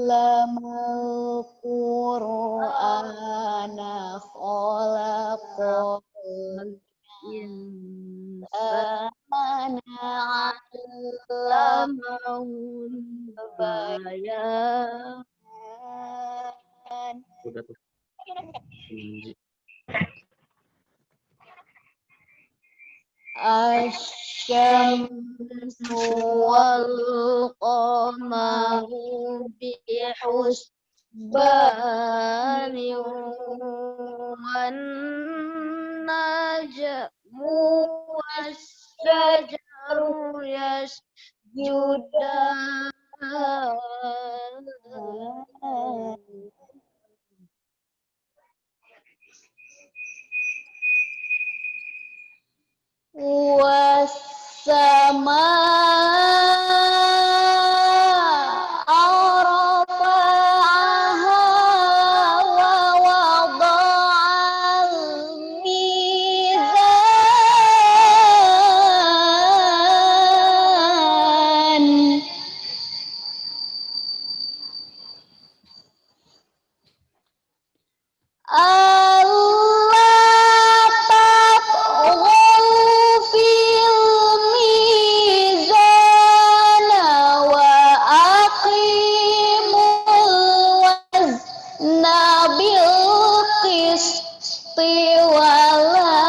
allamal Qur'ana khalaqal insana 'allamahul bayan. Udah tuh. Asyamsu wal qamaru bihusbani wan najmu wasyajaru yasjudan. Wassamaa rafa'aha wa wada'al mizan. Allah tatghaw fil mizana wa aqimul wazna bil qisti wa la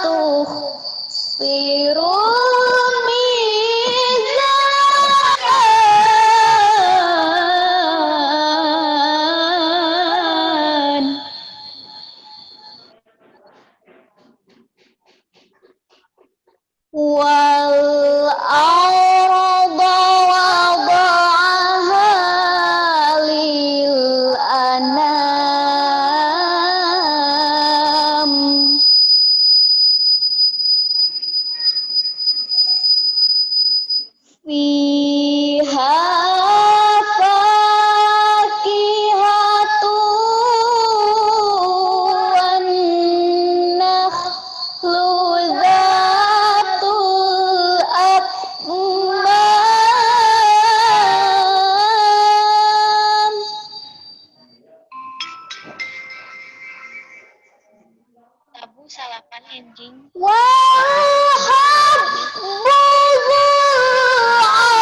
tukhsirul mizan. Wal arda wada'aha lil anam. Fiha fakihatu wan nakhlu zatul akmam. Tabu salapan anjing. Wal habbu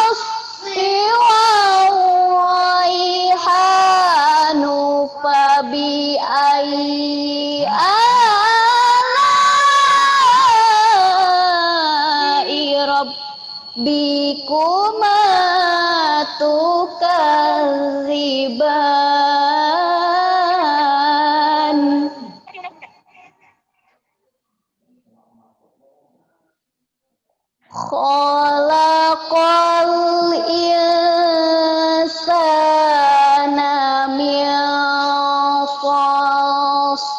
asfi wal raihanu fabi ayyi ala'i rabbikuma tukadziban. Khalaqal insana min salsalin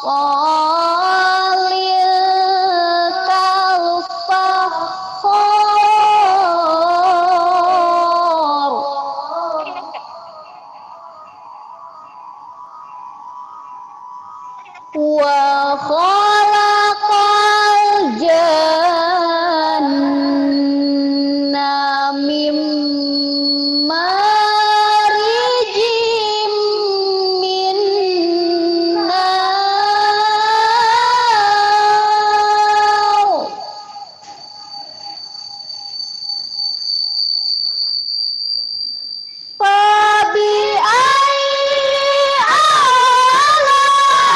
kal fakhar. Wa khalaqal janna mim marijim min nar. Fabi ayyi ala'i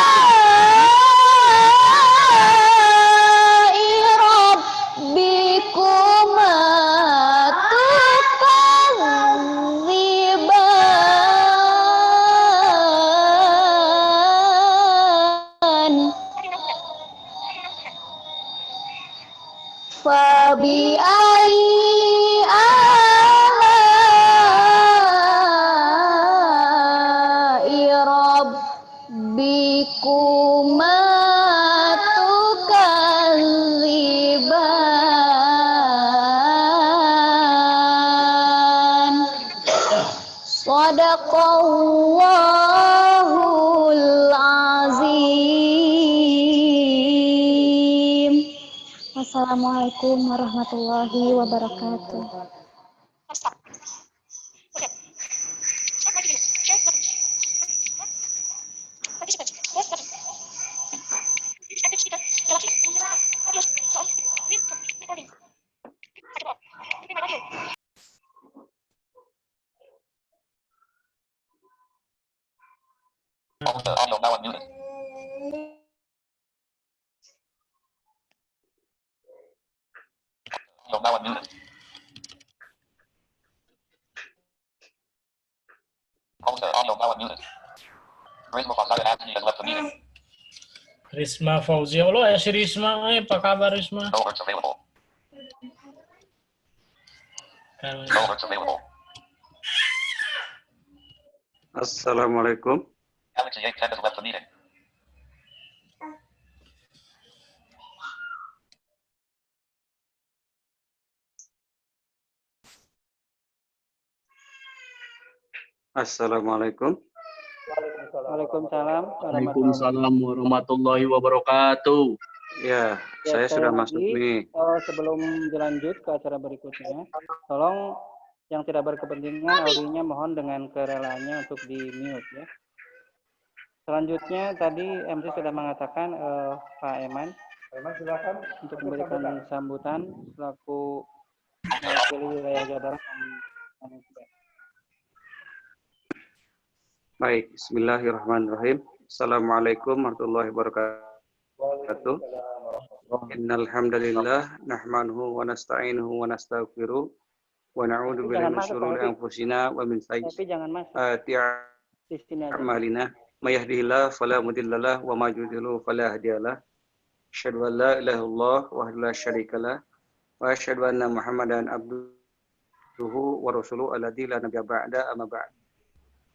rabbikuma tukadziban. Fabi ayyi ala'i rabbikuma tukadziban. Shadaqallahul azim. Wassalamualaikum warahmatullahi wabarakatuh. Audio now unmuted. Audio now unmuted. Audio now unmuted. Risma Fauzia Anthony has left the meeting. Risma Fauzia. Halo, si Risma. Apa kabar Risma? No alerts available. No alerts available. Assalamualaikum. Alex Yates has left the meeting. Assalamualaikum. Waalaikumsalam. Waalaikumsalam warahmatullahi wabarakatuh. Ya, saya sudah masuk nih. Sebelum dilanjut ke acara berikutnya, tolong yang tidak berkepentingan audionya mohon dengan kerelaannya untuk di-mute ya. Selanjutnya tadi MC sudah mengatakan Pak Eman silakan untuk memberikan sambutan selaku mewakili wilayah Jawa Barat. Baik, bismillahirrahmanirrahim. Assalamualaikum warahmatullahi wabarakatuh. Innal hamdalillah nahmaduhu wa nasta'inuhu wa nastaghfiruh wa na'udzu billahi min shururi anfusina wa min sayyiati a'malina. May yahdihillahu fala mudilla lahu wa may yudlil fala hadiyalah. Asyhadu an la ilaha illallah wahdahu la syarikalah wa asyhadu anna Muhammadan abduhu wa rasuluhu alladzi la nabiyya ba'da amma ba'd.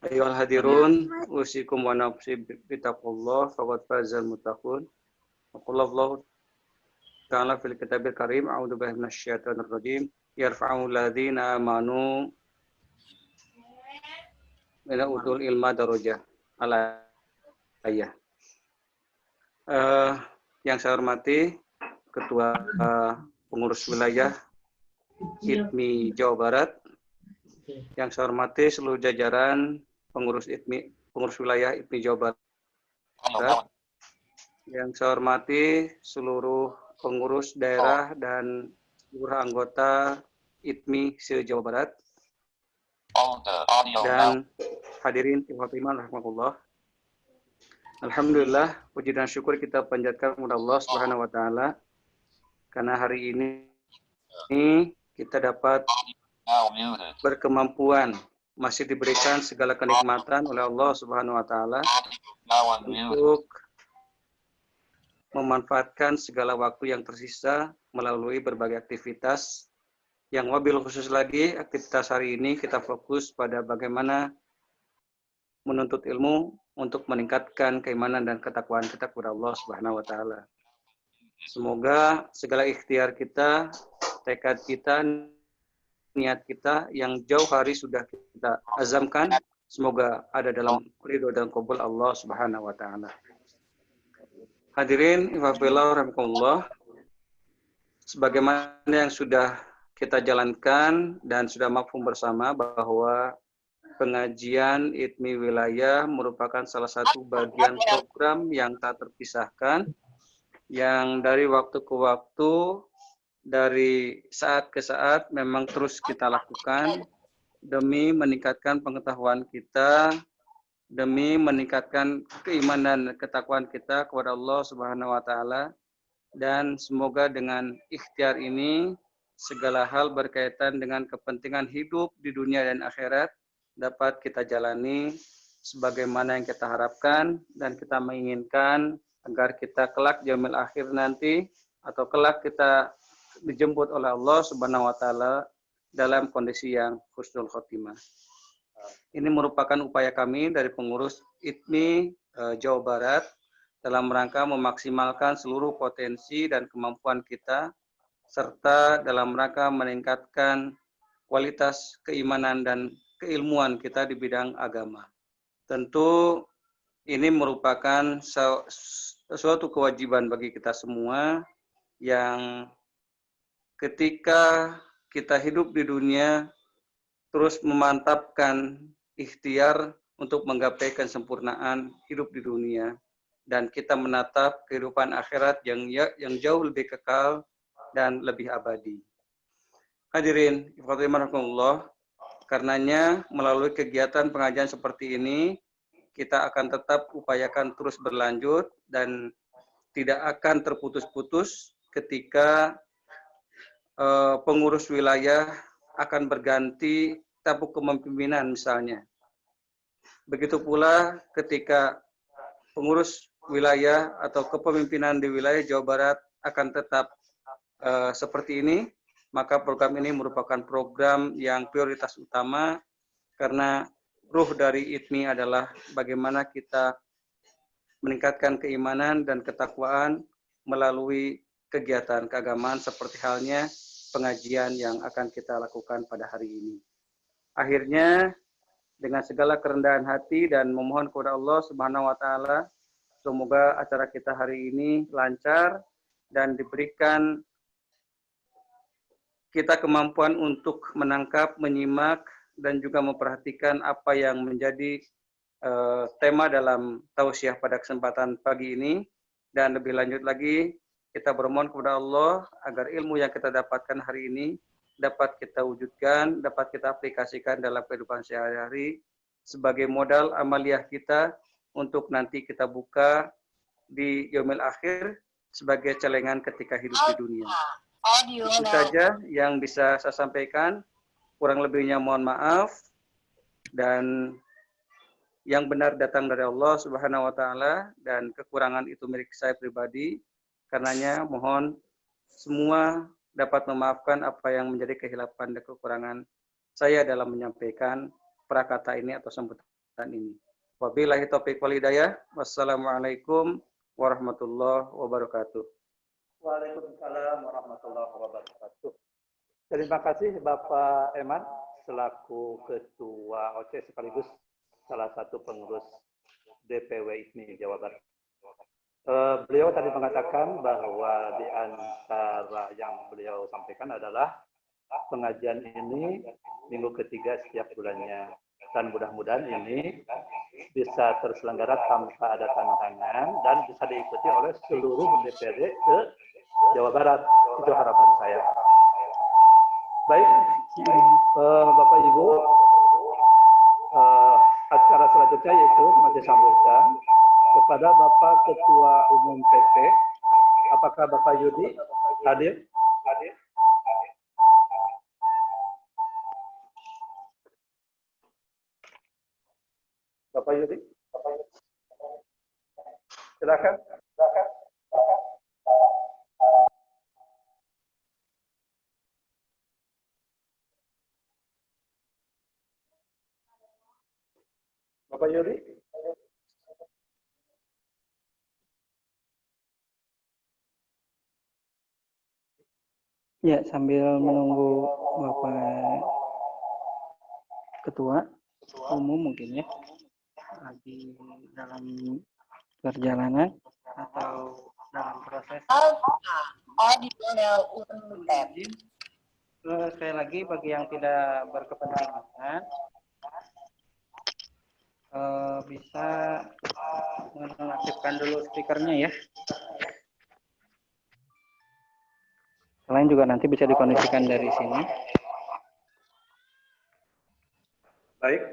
Ayyuhal hadirun, usikum wa nafsi bitaqullah faqad fazal muttaqun. Wa qala Allah ta'ala fil kitabil karim, a'udzu billahi minasyaitonir rajim, yarfa'u alladziina amanu min utul ilma darajah. Al-ayah. Yang saya hormati Ketua Pengurus Wilayah ITMI Jawa Barat, yang saya hormati seluruh jajaran pengurus wilayah ITMI Jawa Barat, yang saya hormati seluruh pengurus daerah dan seluruh anggota ITMI se-Jawa Barat, dan hadirin ikhwan rahmatullah. Alhamdulillah, puji dan syukur kita panjatkan kepada Allah Subhanahu wa taala karena hari ini kita dapat berkemampuan, masih diberikan segala kenikmatan oleh Allah Subhanahu wa taala untuk memanfaatkan segala waktu yang tersisa melalui berbagai aktivitas. Yang wabil khusus lagi, aktivitas hari ini kita fokus pada bagaimana menuntut ilmu untuk meningkatkan keimanan dan ketakwaan kita kepada Allah Subhanahu wa taala. Semoga segala ikhtiar kita, tekad kita, niat kita yang jauh hari sudah kita azamkan, semoga ada dalam ridho dan qabul Allah Subhanahu wa taala. Hadirin rahimakumullah, sebagaimana yang sudah kita jalankan dan sudah mafhum bersama bahwa pengajian ITMI wilayah merupakan salah satu bagian program yang tak terpisahkan, yang dari waktu ke waktu, dari saat ke saat memang terus kita lakukan demi meningkatkan pengetahuan kita, demi meningkatkan keimanan dan ketakwaan kita kepada Allah Subhanahu wa taala, dan semoga dengan ikhtiar ini segala hal berkaitan dengan kepentingan hidup di dunia dan akhirat dapat kita jalani sebagaimana yang kita harapkan dan kita menginginkan agar kita kelak yaumil akhir nanti atau kelak kita dijemput oleh Allah Subhanahu wa taala dalam kondisi yang husnul khotimah. Ini merupakan upaya kami dari pengurus ITMI Jawa Barat dalam rangka memaksimalkan seluruh potensi dan kemampuan kita serta dalam rangka meningkatkan kualitas keimanan dan keilmuan kita di bidang agama. Tentu ini merupakan suatu kewajiban bagi kita semua yang ketika kita hidup di dunia terus memantapkan ikhtiar untuk menggapai kesempurnaan hidup di dunia dan kita menatap kehidupan akhirat yang jauh lebih kekal dan lebih abadi. Hadirin rahimakumullah, karenanya melalui kegiatan pengajian seperti ini kita akan tetap upayakan terus berlanjut dan tidak akan terputus-putus ketika pengurus wilayah akan berganti tabuk kepemimpinan misalnya. Begitu pula ketika pengurus wilayah atau kepemimpinan di wilayah Jawa Barat akan tetap seperti ini, maka program ini merupakan program yang prioritas utama karena ruh dari ITMI adalah bagaimana kita meningkatkan keimanan dan ketakwaan melalui kegiatan keagamaan seperti halnya pengajian yang akan kita lakukan pada hari ini. Akhirnya, dengan segala kerendahan hati dan memohon kepada Allah Subhanahu wa taala, semoga acara kita hari ini lancar dan diberikan kita kemampuan untuk menangkap, menyimak, dan juga memperhatikan apa yang menjadi tema dalam tausiah pada kesempatan pagi ini. Dan lebih lanjut lagi, kita bermohon kepada Allah agar ilmu yang kita dapatkan hari ini dapat kita wujudkan, dapat kita aplikasikan dalam kehidupan sehari-hari sebagai modal amaliyah kita untuk nanti kita buka di yaumil akhir sebagai celengan ketika hidup di dunia. Itu saja yang bisa saya sampaikan. Kurang lebihnya mohon maaf. Dan yang benar datang dari Allah Subhanahu wa taala dan kekurangan itu milik saya pribadi. Karenanya mohon semua dapat memaafkan apa yang menjadi kehilapan dan kekurangan saya dalam menyampaikan prakata ini atau sambutan ini. Wabillahi taufiq wal hidayah. Wassalamualaikum warahmatullahi wabarakatuh. Waalaikumsalam warahmatullahi wabarakatuh. Terima kasih Bapak Eman selaku Ketua OC sekaligus salah satu pengurus DPW ITMI Jawa Barat. Beliau tadi mengatakan bahwa di antara yang beliau sampaikan adalah pengajian ini minggu ketiga setiap bulannya. Dan mudah-mudahan ini bisa terselenggara tanpa ada tantangan dan bisa diikuti oleh seluruh DPRD ke Jawa Barat. Itu harapan saya. Baik, Bapak Ibu, acara selanjutnya yaitu masih sambutan kepada Bapak Ketua Umum PP. Apakah Bapak Yudi hadir? Bapak Yudi, silakan. Bapak Yudi. Ya, sambil menunggu Bapak Ketua Umum mungkin ya, lagi dalam perjalanan atau dalam proses. Sekali lagi bagi yang tidak berkepentingan bisa mengaktifkan dulu speakernya ya. Selain juga nanti bisa dikondisikan dari sini. Baik,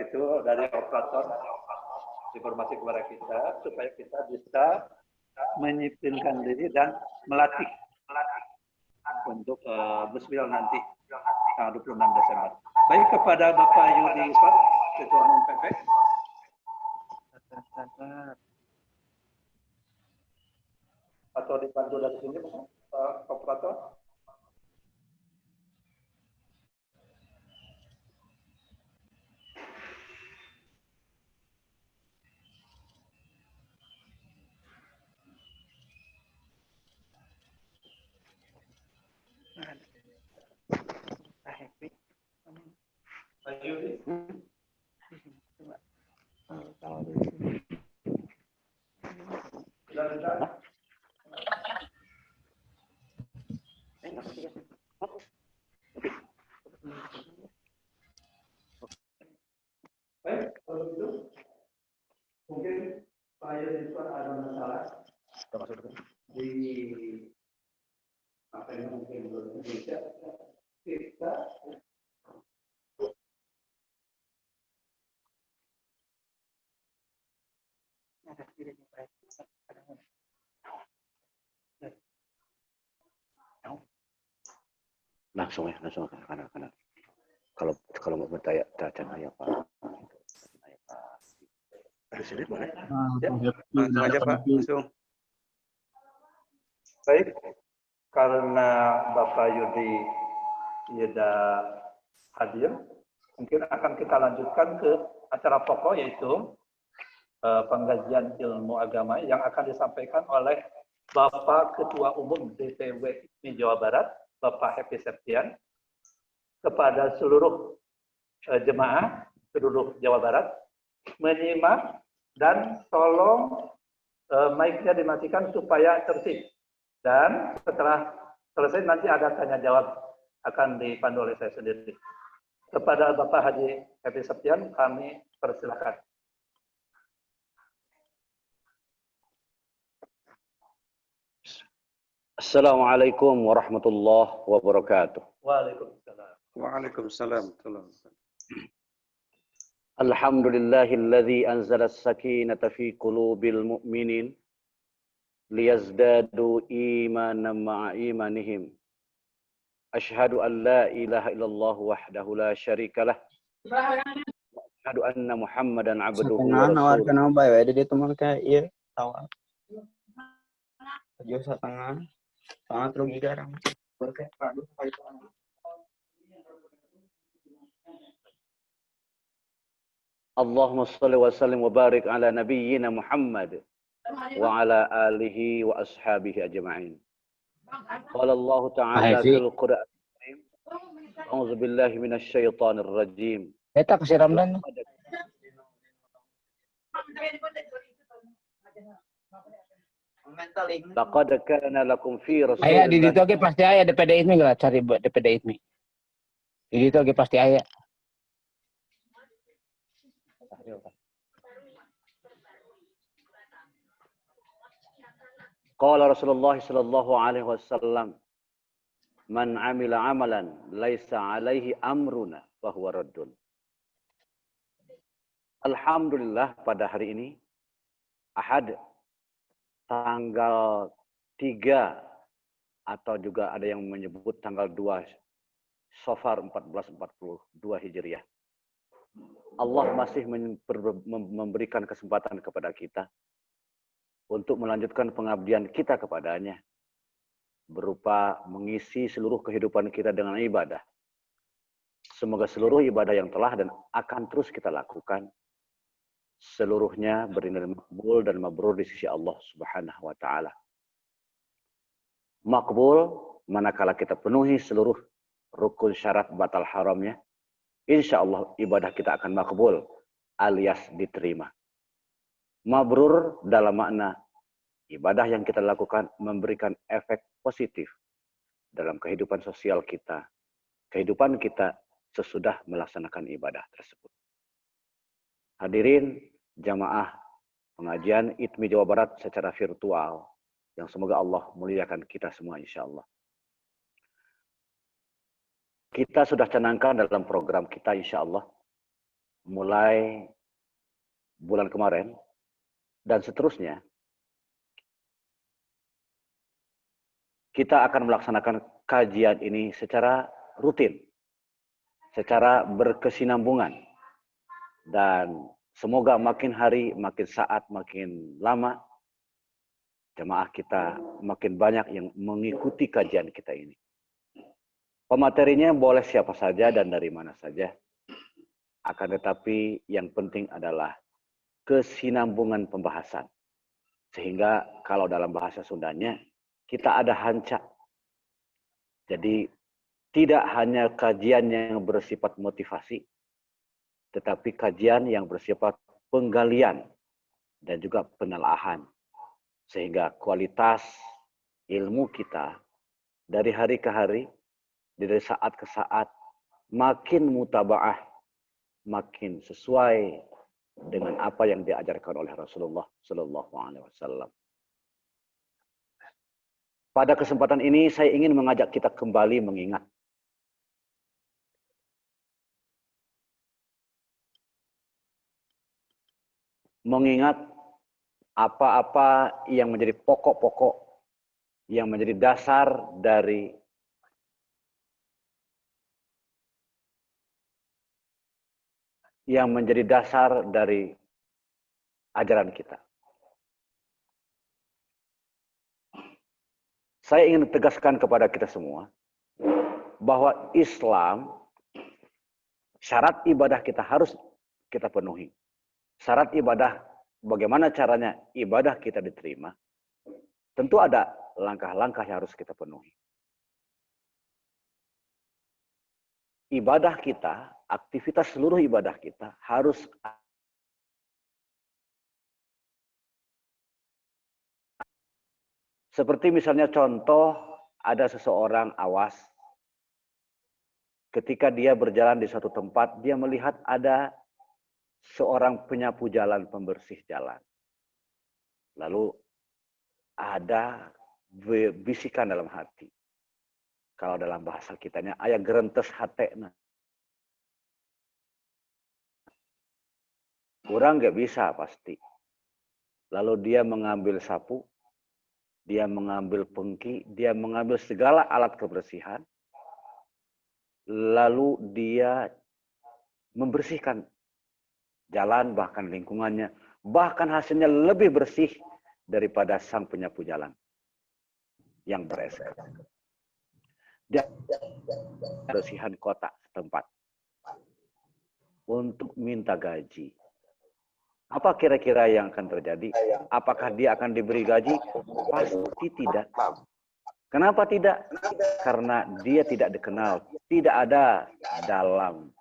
itu dari operator informasi kepada kita supaya kita bisa menyiplinkan diri dan melatih untuk Buswil nanti tanggal 26 Desember. Baik, kepada Bapak Yudi Isfat, Ketua Umum PP. Atau dibantu dari sini, Pak operator? Pak Yudi. Baik, kalau begitu mungkin Pak Yudi itu ada masalah di apa yang mungkin belum bisa kita Langsung ya, langsung ke kanan. Kalau mau bertanya, tanya ya Pak. Di sini mana? Ya, langsung aja Pak, langsung. Baik, karena Bapak Yudi tidak hadir, mungkin akan kita lanjutkan ke acara pokok yaitu pengkajian ilmu agama yang akan disampaikan oleh Bapak Ketua Umum DPW IPMI Jawa Barat, Bapak Happy Septian, kepada seluruh jemaah seluruh Jawa Barat menyimak dan tolong mic-nya dimatikan supaya tertib. Dan setelah selesai nanti ada tanya jawab akan dipandu oleh saya sendiri. Kepada Bapak Haji Happy Septian kami persilakan. Assalamualaikum warahmatullahi wabarakatuh. Waalaikumsalam. Waalaikumsalam. Alhamdulillahilladzi anzala as-sakinata fi qulubil mu'minin liyazdadu imanan ma'a imanihim. Asyhadu an la ilaha illallah wahdahu la syarikalah. Asyhadu anna Muhammadan abduhu wa rasuluh. Nawarkan apa ya? Jadi teman kayak iya tahu. Tujuh setengah. Sangat rugi garang. Allahumma salli wa sallim wa barik ala nabiyyina Muhammad wa ala alihi wa ashabihi ajma'in. Qala Allah Ta'ala fil Qur'an al-Karim. A'udzu billahi minasy syaithanir rajim. Eta kasih Ramdan. Laqad kana lakum fi Rasulillah. Aya di ditu ge pasti aya DPD ITMI geus cari DPD ITMI. Di ditu ge pasti aya. Qala Rasulullah sallallahu alaihi wasallam, "Man 'amila 'amalan laisa 'alaihi amruna fahuwa raddun." Alhamdulillah pada hari ini Ahad tanggal 3 atau juga ada yang menyebut tanggal 2 Safar 1442 Hijriah. Allah masih memberikan kesempatan kepada kita untuk melanjutkan pengabdian kita kepadanya berupa mengisi seluruh kehidupan kita dengan ibadah. Semoga seluruh ibadah yang telah dan akan terus kita lakukan seluruhnya bernilai makbul dan mabrur di sisi Allah Subhanahu wa taala. Makbul manakala kita penuhi seluruh rukun syarat batal haramnya, insya Allah ibadah kita akan makbul alias diterima. Mabrur dalam makna ibadah yang kita lakukan memberikan efek positif dalam kehidupan sosial kita, kehidupan kita sesudah melaksanakan ibadah tersebut. Hadirin jamaah pengajian ITMI Jawa Barat secara virtual yang semoga Allah muliakan kita semua insya Allah. Kita sudah canangkan dalam program kita insya Allah mulai bulan kemarin dan seterusnya kita akan melaksanakan kajian ini secara rutin, secara berkesinambungan, dan semoga makin hari, makin saat, makin lama jemaah kita makin banyak yang mengikuti kajian kita ini. Pematerinya boleh siapa saja dan dari mana saja. Akan tetapi yang penting adalah kesinambungan pembahasan. Sehingga kalau dalam bahasa Sundanya, kita ada hancak. Jadi tidak hanya kajian yang bersifat motivasi, tetapi kajian yang bersifat penggalian dan juga penelaahan. Sehingga kualitas ilmu kita dari hari ke hari, dari saat ke saat, makin mutabaah, makin sesuai dengan apa yang diajarkan oleh Rasulullah Sallallahu Alaihi Wasallam. Pada kesempatan ini saya ingin mengajak kita kembali mengingat apa-apa yang menjadi pokok-pokok, yang menjadi dasar dari ajaran kita. Saya ingin tegaskan kepada kita semua bahwa Islam, syarat ibadah kita harus kita penuhi. Syarat ibadah, bagaimana caranya ibadah kita diterima, tentu ada langkah-langkah yang harus kita penuhi. Ibadah kita, aktivitas seluruh ibadah kita harus seperti misalnya contoh, ada seseorang awas, ketika dia berjalan di suatu tempat, dia melihat ada seorang penyapu jalan, pembersih jalan. Lalu ada bisikan dalam hati. Kalau dalam bahasa kitanya, aya gerentes hatena. Kurang nggak bisa pasti. Lalu dia mengambil sapu, dia mengambil pengki, dia mengambil segala alat kebersihan, lalu dia membersihkan jalan, bahkan lingkungannya, bahkan hasilnya lebih bersih daripada sang penyapu jalan yang beres. Dia bersihan kota setempat untuk minta gaji. Apa kira-kira yang akan terjadi? Apakah dia akan diberi gaji? Pasti tidak. Kenapa tidak? Karena dia tidak dikenal. Tidak ada dalam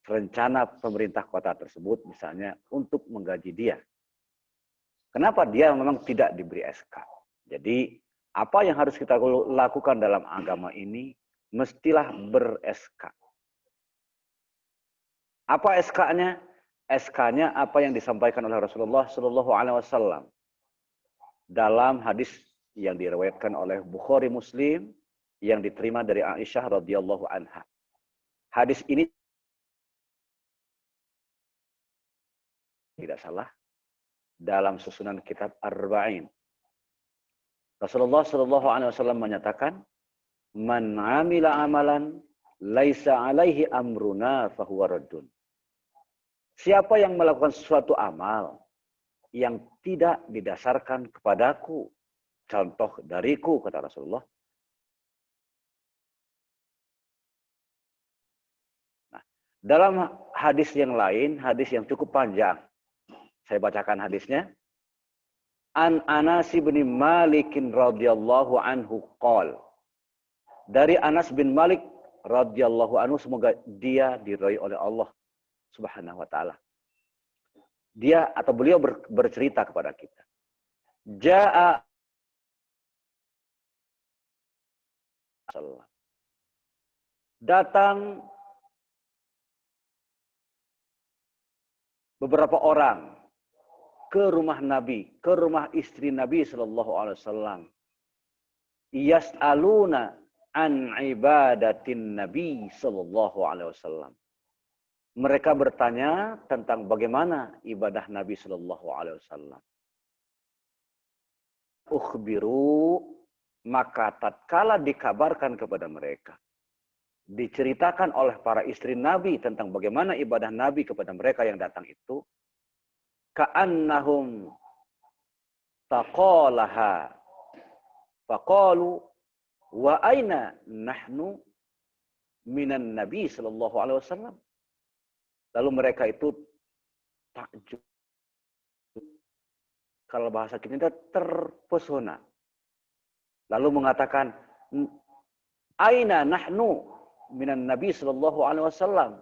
rencana pemerintah kota tersebut misalnya untuk menggaji dia. Kenapa dia memang tidak diberi SK? Jadi apa yang harus kita lakukan dalam agama ini mestilah ber-SK. Apa SK-nya? SK-nya apa yang disampaikan oleh Rasulullah Shallallahu Alaihi Wasallam dalam hadis yang diriwayatkan oleh Bukhari Muslim yang diterima dari Aisyah radhiyallahu anha. Hadis ini tidak salah dalam susunan kitab Arba'in. Rasulullah Shallallahu Alaihi Wasallam menyatakan, "Man amila amalan laisa alaihi amruna fahuwa raddun." Siapa yang melakukan suatu amal yang tidak didasarkan kepadaku, contoh dariku, kata Rasulullah. Nah, dalam hadis yang lain, hadis yang cukup panjang, saya bacakan hadisnya. An Anas bin Malik radhiyallahu anhu qol. Dari Anas bin Malik radhiyallahu anhu, semoga dia diridhai oleh Allah Subhanahu wa ta'ala. Dia atau beliau bercerita kepada kita. Ja'a datang beberapa orang ke rumah Nabi, ke rumah istri Nabi sallallahu alaihi wasallam. Yas'aluna an ibadatin Nabi sallallahu alaihi wasallam. Mereka bertanya tentang bagaimana ibadah Nabi Shallallahu Alaihi Wasallam. Ukhbiru, maka tatkala dikabarkan kepada mereka, diceritakan oleh para istri Nabi tentang bagaimana ibadah Nabi kepada mereka yang datang itu, ka'annahum taqalaha, faqalu wa aina nahnu minan Nabi Shallallahu Alaihi Wasallam. Lalu mereka itu takjub. Kalau bahasa kita terpesona. Lalu mengatakan, aina nahnu minan Nabi sallallahu alaihi wasallam.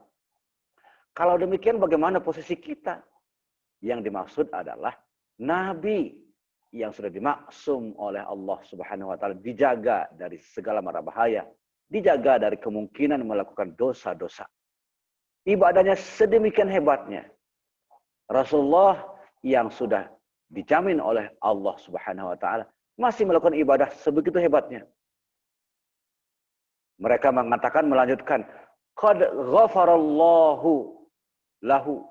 Kalau demikian bagaimana posisi kita? Yang dimaksud adalah Nabi yang sudah dimaksum oleh Allah Subhanahu wa taala, dijaga dari segala mara bahaya, dijaga dari kemungkinan melakukan dosa-dosa. Ibadahnya sedemikian hebatnya. Rasulullah yang sudah dijamin oleh Allah Subhanahu wa taala masih melakukan ibadah sebegitu hebatnya. Mereka mengatakan, melanjutkan, qad ghafarallahu lahu.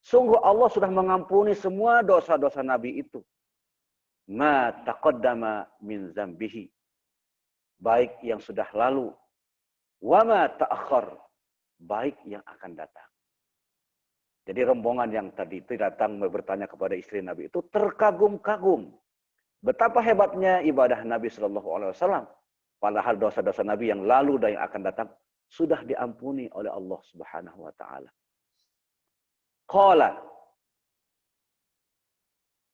Sungguh Allah sudah mengampuni semua dosa-dosa Nabi itu. ma taqaddama min zambihi, baik yang sudah lalu, wa ma ta'akhkhar, baik yang akan datang. Jadi rombongan yang tadi itu datang bertanya kepada istri Nabi itu terkagum-kagum betapa hebatnya ibadah Nabi Shallallahu Alaihi Wasallam. Padahal dosa-dosa Nabi yang lalu dan yang akan datang sudah diampuni oleh Allah Subhanahu Wa Taala.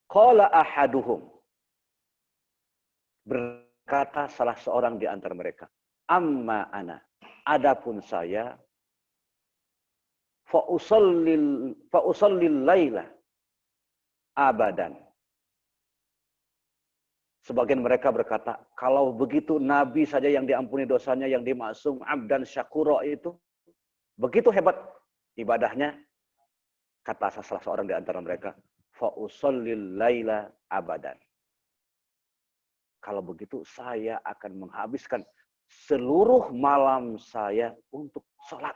Qala ahaduhum, berkata salah seorang di antara mereka, amma ana, adapun saya, fa usallil laila abadan. Sebagian mereka berkata, kalau begitu Nabi saja yang diampuni dosanya, yang dimaksum abdan syakura itu, begitu hebat ibadahnya, kata salah seorang di antara mereka, fa usallil laila abadan. Kalau begitu saya akan menghabiskan seluruh malam saya untuk sholat.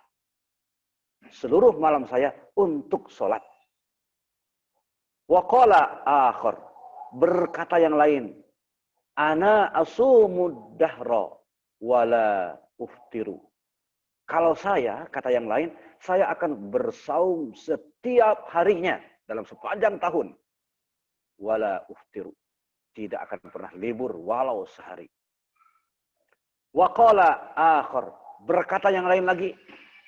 Seluruh malam saya untuk sholat. Wa qala akhar, berkata yang lain, ana asumud dahra wala uftiru. Kalau saya, kata yang lain, saya akan bersaum setiap harinya dalam sepanjang tahun. Wala uftiru. Tidak akan pernah libur walau sehari. Wa qala akhar, berkata yang lain lagi,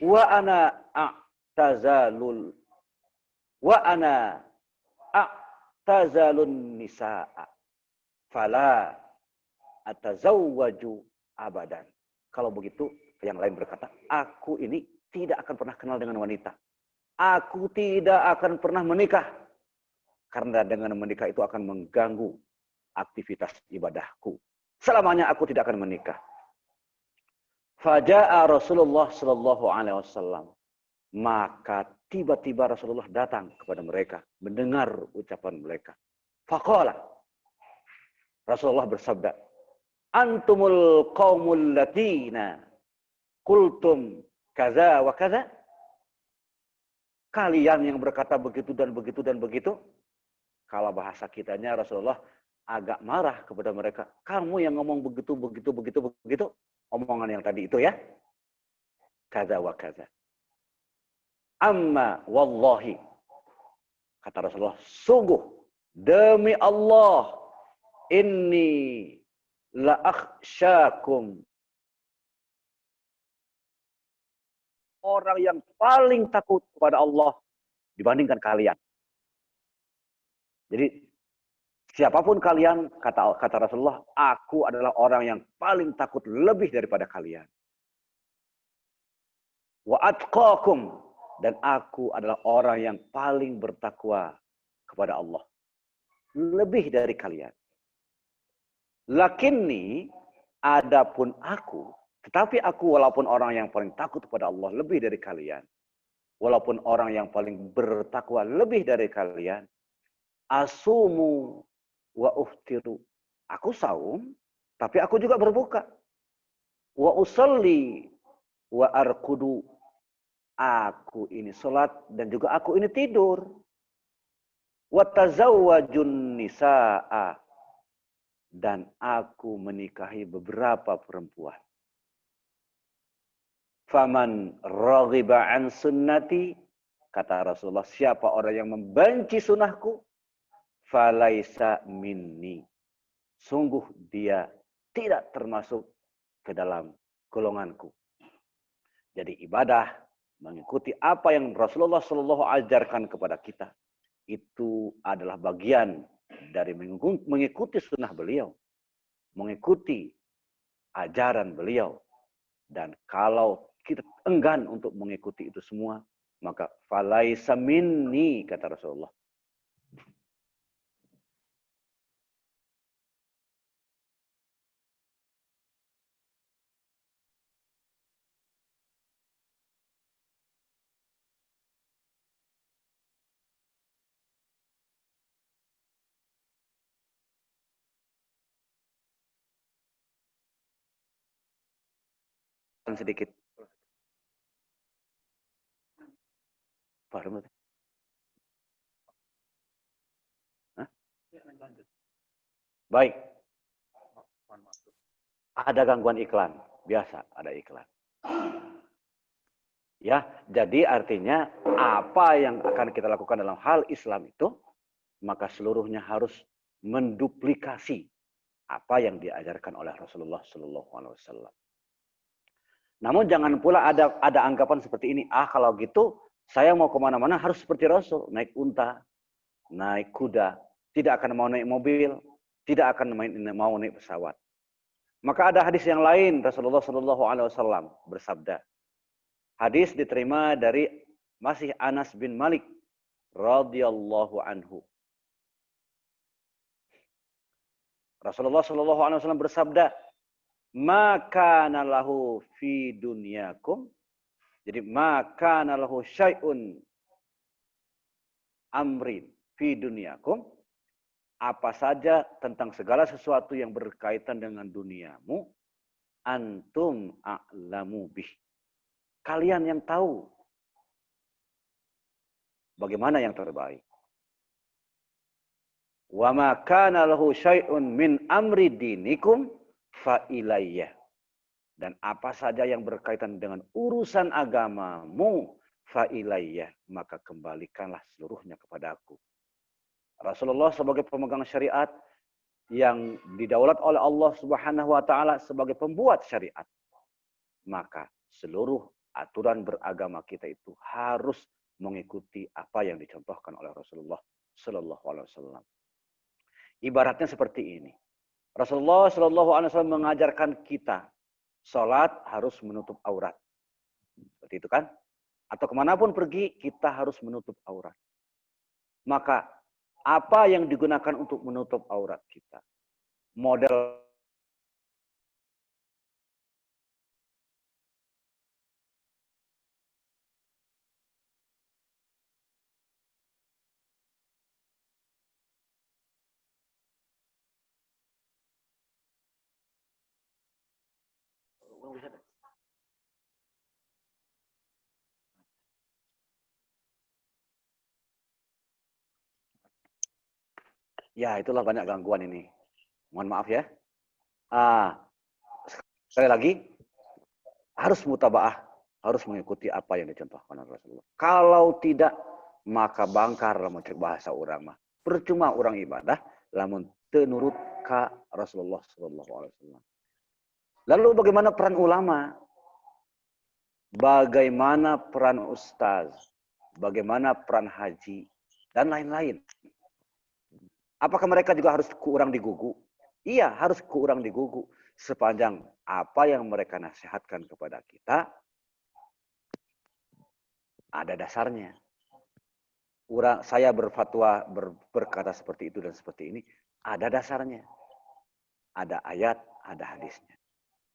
wa ana a'tazalun nisaa fala atazawwaju abadan. Kalau begitu, yang lain berkata, aku ini tidak akan pernah kenal dengan wanita. Aku tidak akan pernah menikah. Karena dengan menikah itu akan mengganggu aktivitas ibadahku. Selamanya aku tidak akan menikah. Faja'a Rasulullah sallallahu alaihi wasallam. Maka tiba-tiba Rasulullah datang kepada mereka, mendengar ucapan mereka. Faqala, Rasulullah bersabda, antumul qaumul latina qultum kaza wa kaza. Kalian yang berkata begitu dan begitu dan begitu. Kalau bahasa kitanya Rasulullah agak marah kepada mereka. Kamu yang ngomong begitu, begitu, begitu, begitu. Omongan yang tadi itu ya. Kaza wa kaza. Amma wallahi. Kata Rasulullah, sungguh demi Allah, inni la akhsyakum. Orang yang paling takut kepada Allah dibandingkan kalian. Jadi siapapun kalian, kata Rasulullah, aku adalah orang yang paling takut lebih daripada kalian. Wa atqakum, dan aku adalah orang yang paling bertakwa kepada Allah. Lebih dari kalian. Lakinni, adapun aku, tetapi aku walaupun orang yang paling takut kepada Allah lebih dari kalian. Walaupun orang yang paling bertakwa lebih dari kalian. Asumu wa uftiru. Aku saum, tapi aku juga berbuka. Wa usalli wa arkudu. Aku ini salat dan juga aku ini tidur. Wa tazawwajun nisaa. Dan aku menikahi beberapa perempuan. Faman raghiba an sunnati, kata Rasulullah, siapa orang yang membenci sunnahku, falaisa minni, sungguh dia tidak termasuk ke dalam golonganku. Jadi ibadah mengikuti apa yang Rasulullah Shallallahu ajarkan kepada kita itu adalah bagian dari mengikuti sunnah beliau, mengikuti ajaran beliau. Dan kalau kita enggan untuk mengikuti itu semua, maka falaisa minni, kata Rasulullah. Sedikit. Baru. Hah? Baik. Ada gangguan iklan. Biasa ada iklan. Ya, jadi artinya apa yang akan kita lakukan dalam hal Islam itu, maka seluruhnya harus menduplikasi apa yang diajarkan oleh Rasulullah SAW. Namun jangan pula ada anggapan seperti ini. Kalau gitu saya mau kemana-mana harus seperti Rasul, naik unta, naik kuda, tidak akan mau naik mobil, tidak akan mau naik pesawat. Maka ada hadis yang lain, Rasulullah SAW bersabda. Hadis diterima dari masih Anas bin Malik radhiyallahu anhu. Rasulullah SAW bersabda, "Maka nalahu fi dunyakum." Jadi maka nalahu syai'un amrin fi dunyakum. Apa saja tentang segala sesuatu yang berkaitan dengan duniamu, antum a'lamu bih. Kalian yang tahu bagaimana yang terbaik. Wa ma kana lahu syai'un min amri dinikum fa ilayya. Dan apa saja yang berkaitan dengan urusan agamamu fa ilayya, maka kembalikanlah seluruhnya kepadaku. Rasulullah sebagai pemegang syariat yang didaulat oleh Allah Subhanahu wa taala sebagai pembuat syariat. Maka seluruh aturan beragama kita itu harus mengikuti apa yang dicontohkan oleh Rasulullah sallallahu alaihi wasallam. Ibaratnya seperti ini. Rasulullah sallallahu alaihi wasallam mengajarkan kita salat harus menutup aurat. Seperti itu kan? Atau kemanapun pergi kita harus menutup aurat. Maka apa yang digunakan untuk menutup aurat kita? Model ya, itulah banyak gangguan ini. Mohon maaf ya. Sekali lagi, harus mutabaah, harus mengikuti apa yang dicontohkan oleh Rasulullah. Kalau tidak, maka bangkar lamun cek bahasa urang mah. Percuma orang ibadah, lamun teu nurut ka Rasulullah sallallahu alaihi wasallam. Lalu bagaimana peran ulama? Bagaimana peran ustaz? Bagaimana peran haji? Dan lain-lain. Apakah mereka juga harus kurang digugu? Iya, harus kurang digugu. Sepanjang apa yang mereka nasihatkan kepada kita, ada dasarnya. Saya berfatwa, berkata seperti itu dan seperti ini, ada dasarnya. Ada ayat, ada hadisnya.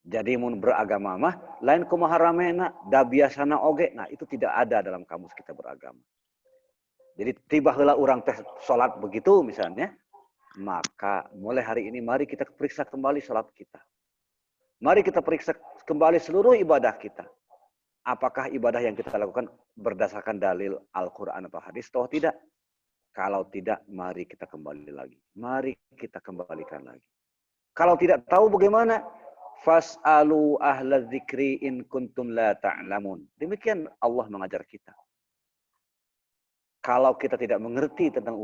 Jadi mun beragama mah, lain kumaha ramena, da biasana oge. Nah, itu tidak ada dalam kamus kita beragama. Jadi tiba heula urang teh salat begitu misalnya, maka mulai hari ini mari kita periksa kembali salat kita. Mari kita periksa kembali seluruh ibadah kita. Apakah ibadah yang kita lakukan berdasarkan dalil Al-Quran atau hadis atau tidak? Kalau tidak, mari kita kembali lagi. Mari kita kembalikan lagi. Kalau tidak tahu bagaimana? Fas'alu ahla dzikri in kuntum la ta'lamun. Demikian Allah mengajar kita. Kalau kita tidak mengerti tentang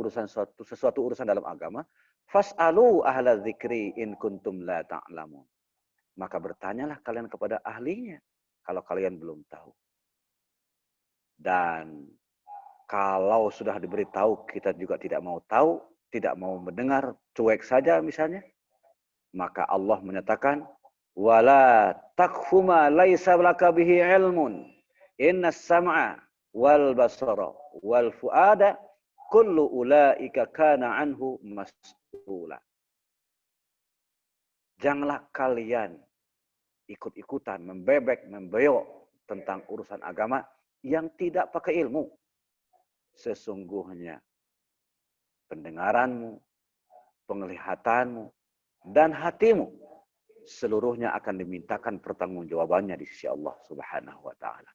sesuatu urusan dalam agama, fas'alu ahla dzikri in kuntum la ta'lamun. Maka bertanyalah kalian kepada ahlinya kalau kalian belum tahu. Dan kalau sudah diberitahu kita juga tidak mau tahu, tidak mau mendengar, cuek saja misalnya, maka Allah menyatakan wala taqfu ma laisa laka bihi ilmun innas sam'a wal basara wal fuada kullu ulaika kana anhu mas'ula. Janganlah kalian ikut-ikutan, membebek, membeyok tentang urusan agama yang tidak pakai ilmu. Sesungguhnya pendengaranmu, penglihatanmu, dan hatimu seluruhnya akan dimintakan pertanggungjawabannya di sisi Allah Subhanahu wa taala.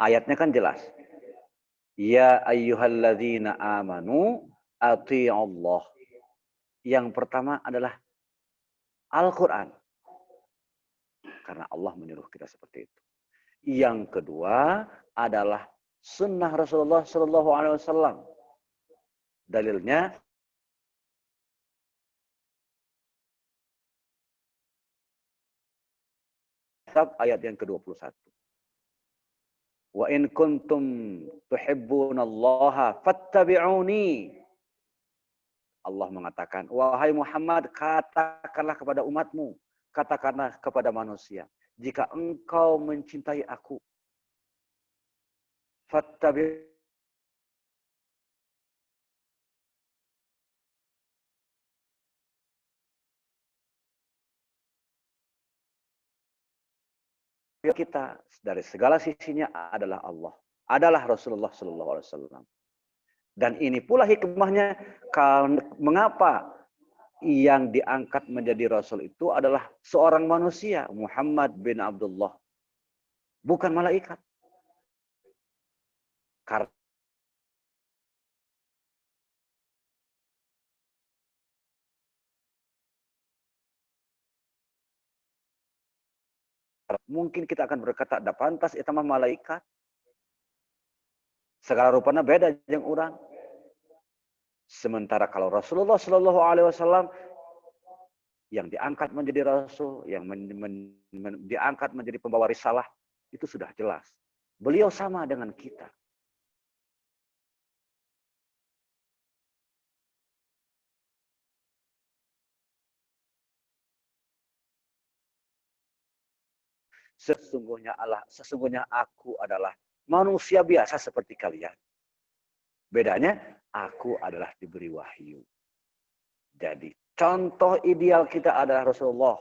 Ayatnya kan jelas. Ya ayyuhalladzina amanu ati'allah. Yang pertama adalah Al-Quran. Karena Allah menyuruh kita seperti itu. Yang kedua adalah sunnah Rasulullah Sallallahu Alaihi Wasallam. Dalilnya ayat yang ke-21. Wa in kuntum tuhibbunallaha fattabi'uni. Allah mengatakan, wahai Muhammad, katakanlah kepada umatmu, katakanlah kepada manusia, jika engkau mencintai aku, fattabi'uni. Kita dari segala sisinya adalah Allah, adalah Rasulullah Sallallahu Alaihi Wasallam. Dan ini pula hikmahnya mengapa yang diangkat menjadi Rasul itu adalah seorang manusia, Muhammad bin Abdullah, bukan malaikat. Karena mungkin kita akan berkata, "Da pantas itu mah malaikat." Segala rupanya beda jeung urang. Sementara kalau Rasulullah Shallallahu Alaihi Wasallam yang diangkat menjadi Rasul, yang diangkat menjadi pembawa risalah, itu sudah jelas. Beliau sama dengan kita. Sesungguhnya aku adalah manusia biasa seperti kalian. Bedanya, aku adalah diberi wahyu. Jadi, contoh ideal kita adalah Rasulullah.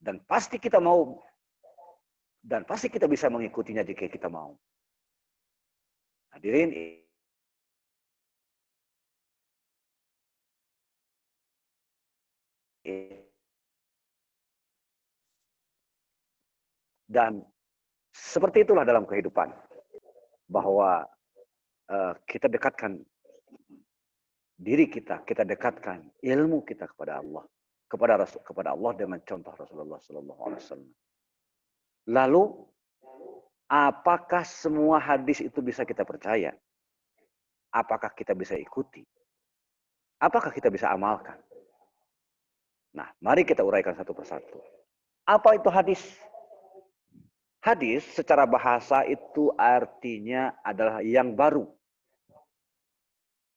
Dan pasti kita mau, dan pasti kita bisa mengikutinya jika kita mau. Hadirin, dan seperti itulah dalam kehidupan. Bahwa kita dekatkan diri kita dekatkan ilmu kita kepada Allah, kepada Allah dengan contoh Rasulullah Sallallahu Alaihi Wasallam. Lalu, apakah semua hadis itu bisa kita percaya? Apakah kita bisa ikuti? Apakah kita bisa amalkan? Nah, mari kita uraikan satu persatu. Apa itu hadis? Hadis secara bahasa itu artinya adalah yang baru.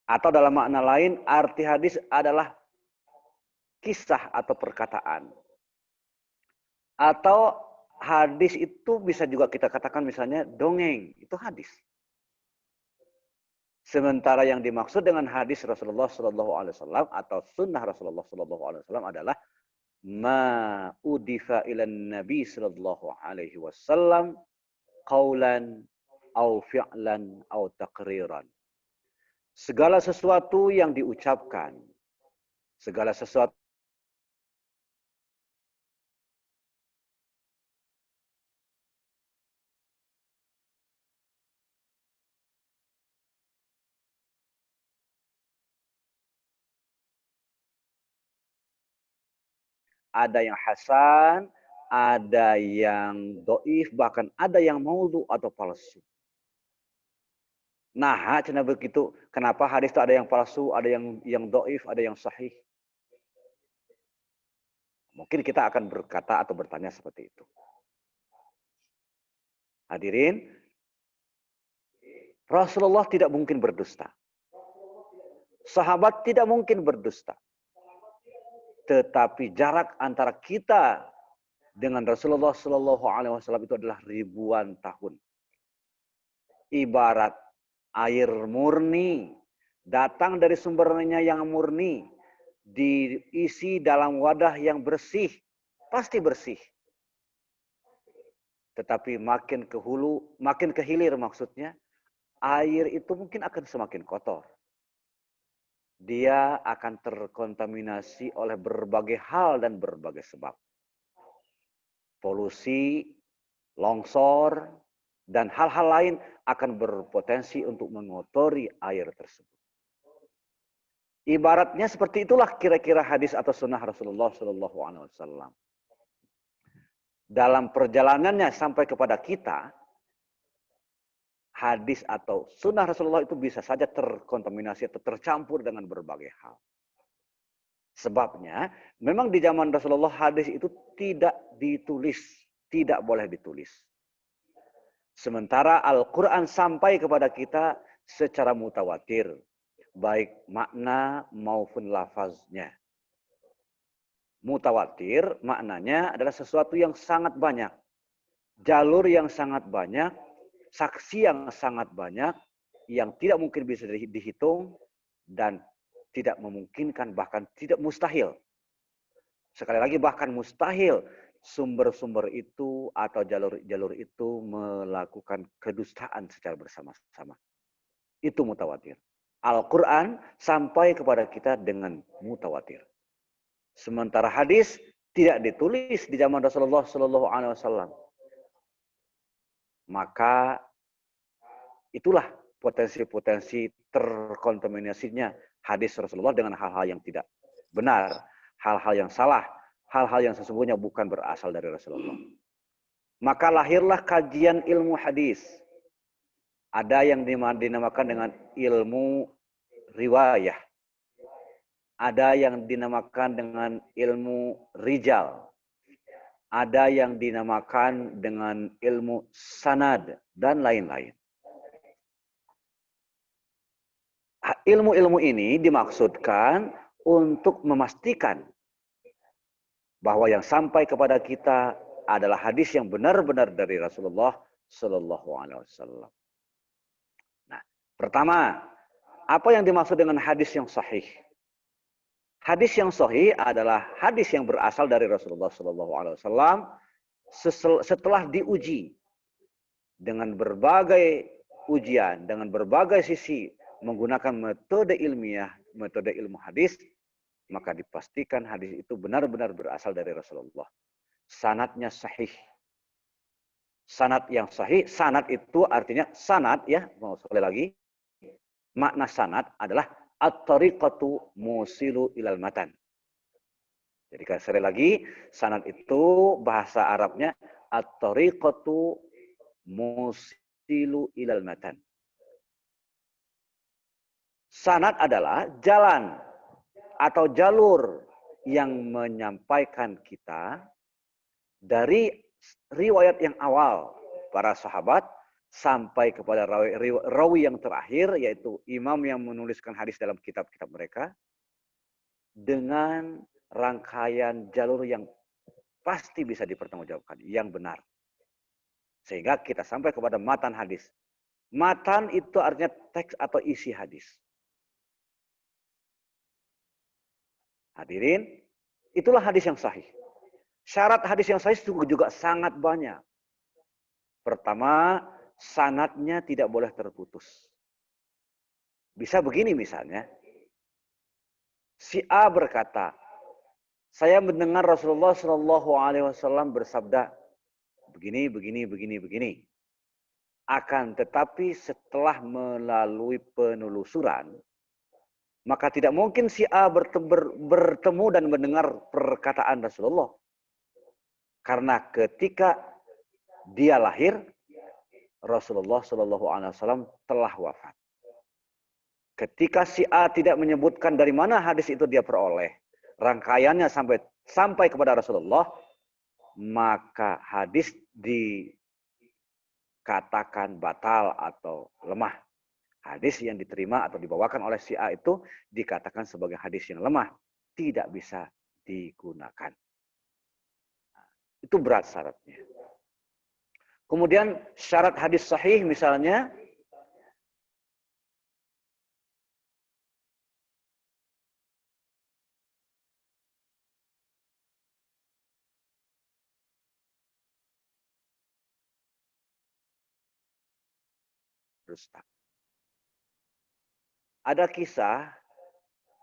Atau dalam makna lain, arti hadis adalah kisah atau perkataan. Atau hadis itu bisa juga kita katakan misalnya dongeng, itu hadis. Sementara yang dimaksud dengan hadis Rasulullah Sallallahu Alaihi Wasallam atau sunnah Rasulullah Sallallahu Alaihi Wasallam adalah ma udifa ilan Nabi Sallallahu Alaihi Wasallam qaulan au fi'lan au taqriran. Segala sesuatu yang diucapkan, segala sesuatu ada yang hasan, ada yang doif, bahkan ada yang maudhu atau palsu. Nah, cina begitu. Kenapa hadis itu ada yang palsu, ada yang doif, ada yang sahih? Mungkin kita akan berkata atau bertanya seperti itu. Hadirin, Rasulullah tidak mungkin berdusta. Sahabat tidak mungkin berdusta. Tetapi jarak antara kita dengan Rasulullah Sallallahu Alaihi Wasallam itu adalah ribuan tahun. Ibarat air murni datang dari sumbernya yang murni, diisi dalam wadah yang bersih, pasti bersih. Tetapi makin ke hulu, makin ke hilir maksudnya, air itu mungkin akan semakin kotor. Dia akan terkontaminasi oleh berbagai hal dan berbagai sebab. Polusi, longsor, dan hal-hal lain akan berpotensi untuk mengotori air tersebut. Ibaratnya seperti itulah kira-kira hadis atau sunnah Rasulullah Shallallahu Alaihi Wasallam. Dalam perjalanannya sampai kepada kita, hadis atau sunnah Rasulullah itu bisa saja terkontaminasi atau tercampur dengan berbagai hal. Sebabnya, memang di zaman Rasulullah hadis itu tidak ditulis, tidak boleh ditulis. Sementara Al-Quran sampai kepada kita secara mutawatir, baik makna maupun lafaznya. Mutawatir maknanya adalah sesuatu yang sangat banyak, jalur yang sangat banyak, saksi yang sangat banyak, yang tidak mungkin bisa dihitung dan tidak memungkinkan, bahkan tidak mustahil. Sekali lagi bahkan mustahil sumber-sumber itu atau jalur-jalur itu melakukan kedustaan secara bersama-sama. Itu mutawatir. Al-Quran sampai kepada kita dengan mutawatir. Sementara hadis tidak ditulis di zaman Rasulullah Shallallahu Alaihi Wasallam. Maka itulah potensi-potensi terkontaminasinya hadis Rasulullah dengan hal-hal yang tidak benar, hal-hal yang salah, hal-hal yang sesungguhnya bukan berasal dari Rasulullah. Maka lahirlah kajian ilmu hadis. Ada yang dinamakan dengan ilmu riwayah. Ada yang dinamakan dengan ilmu rijal. Ada yang dinamakan dengan ilmu sanad dan lain-lain. Ilmu-ilmu ini dimaksudkan untuk memastikan bahwa yang sampai kepada kita adalah hadis yang benar-benar dari Rasulullah Shallallahu Alaihi Wasallam. Nah, pertama, apa yang dimaksud dengan hadis yang sahih? Hadis yang sahih adalah hadis yang berasal dari Rasulullah Shallallahu Alaihi Wasallam setelah diuji dengan berbagai ujian, dengan berbagai sisi menggunakan metode ilmiah, metode ilmu hadis, maka dipastikan hadis itu benar-benar berasal dari Rasulullah. Sanadnya sahih. Sanad yang sahih, sanad itu artinya sanad ya, mau sekali lagi. Makna sanad adalah at-tariqatu musilu ilal matan. Jadi sekali lagi, sanad itu bahasa Arabnya at-tariqatu musilu ilal matan. Sanad adalah jalan atau jalur yang menyampaikan kita dari riwayat yang awal para sahabat sampai kepada rawi yang terakhir, yaitu imam yang menuliskan hadis dalam kitab-kitab mereka, dengan rangkaian jalur yang pasti bisa dipertanggungjawabkan, yang benar. Sehingga kita sampai kepada matan hadis. Matan itu artinya teks atau isi hadis. Hadirin, itulah hadis yang sahih. Syarat hadis yang sahih juga sangat banyak. Pertama, sanadnya tidak boleh terputus. Bisa begini misalnya, si A berkata, saya mendengar Rasulullah Shallallahu Alaihi Wasallam bersabda, begini. Akan tetapi setelah melalui penelusuran, maka tidak mungkin si A bertemu dan mendengar perkataan Rasulullah. Karena ketika dia lahir, Rasulullah Shallallahu Alaihi Wasallam telah wafat. Ketika si A tidak menyebutkan dari mana hadis itu dia peroleh, rangkaiannya sampai kepada Rasulullah, maka hadis dikatakan batal atau lemah. Hadis yang diterima atau dibawakan oleh si A itu dikatakan sebagai hadis yang lemah, tidak bisa digunakan. Itu berat syaratnya. Kemudian syarat hadis sahih misalnya, dusta. Ada kisah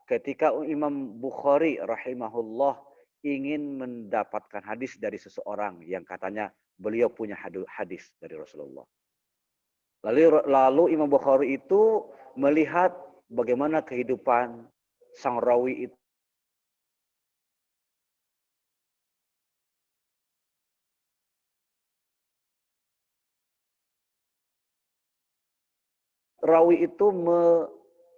ketika Imam Bukhari rahimahullah ingin mendapatkan hadis dari seseorang yang katanya beliau punya hadis dari Rasulullah. Lalu Imam Bukhari itu melihat bagaimana kehidupan sang rawi itu. Rawi itu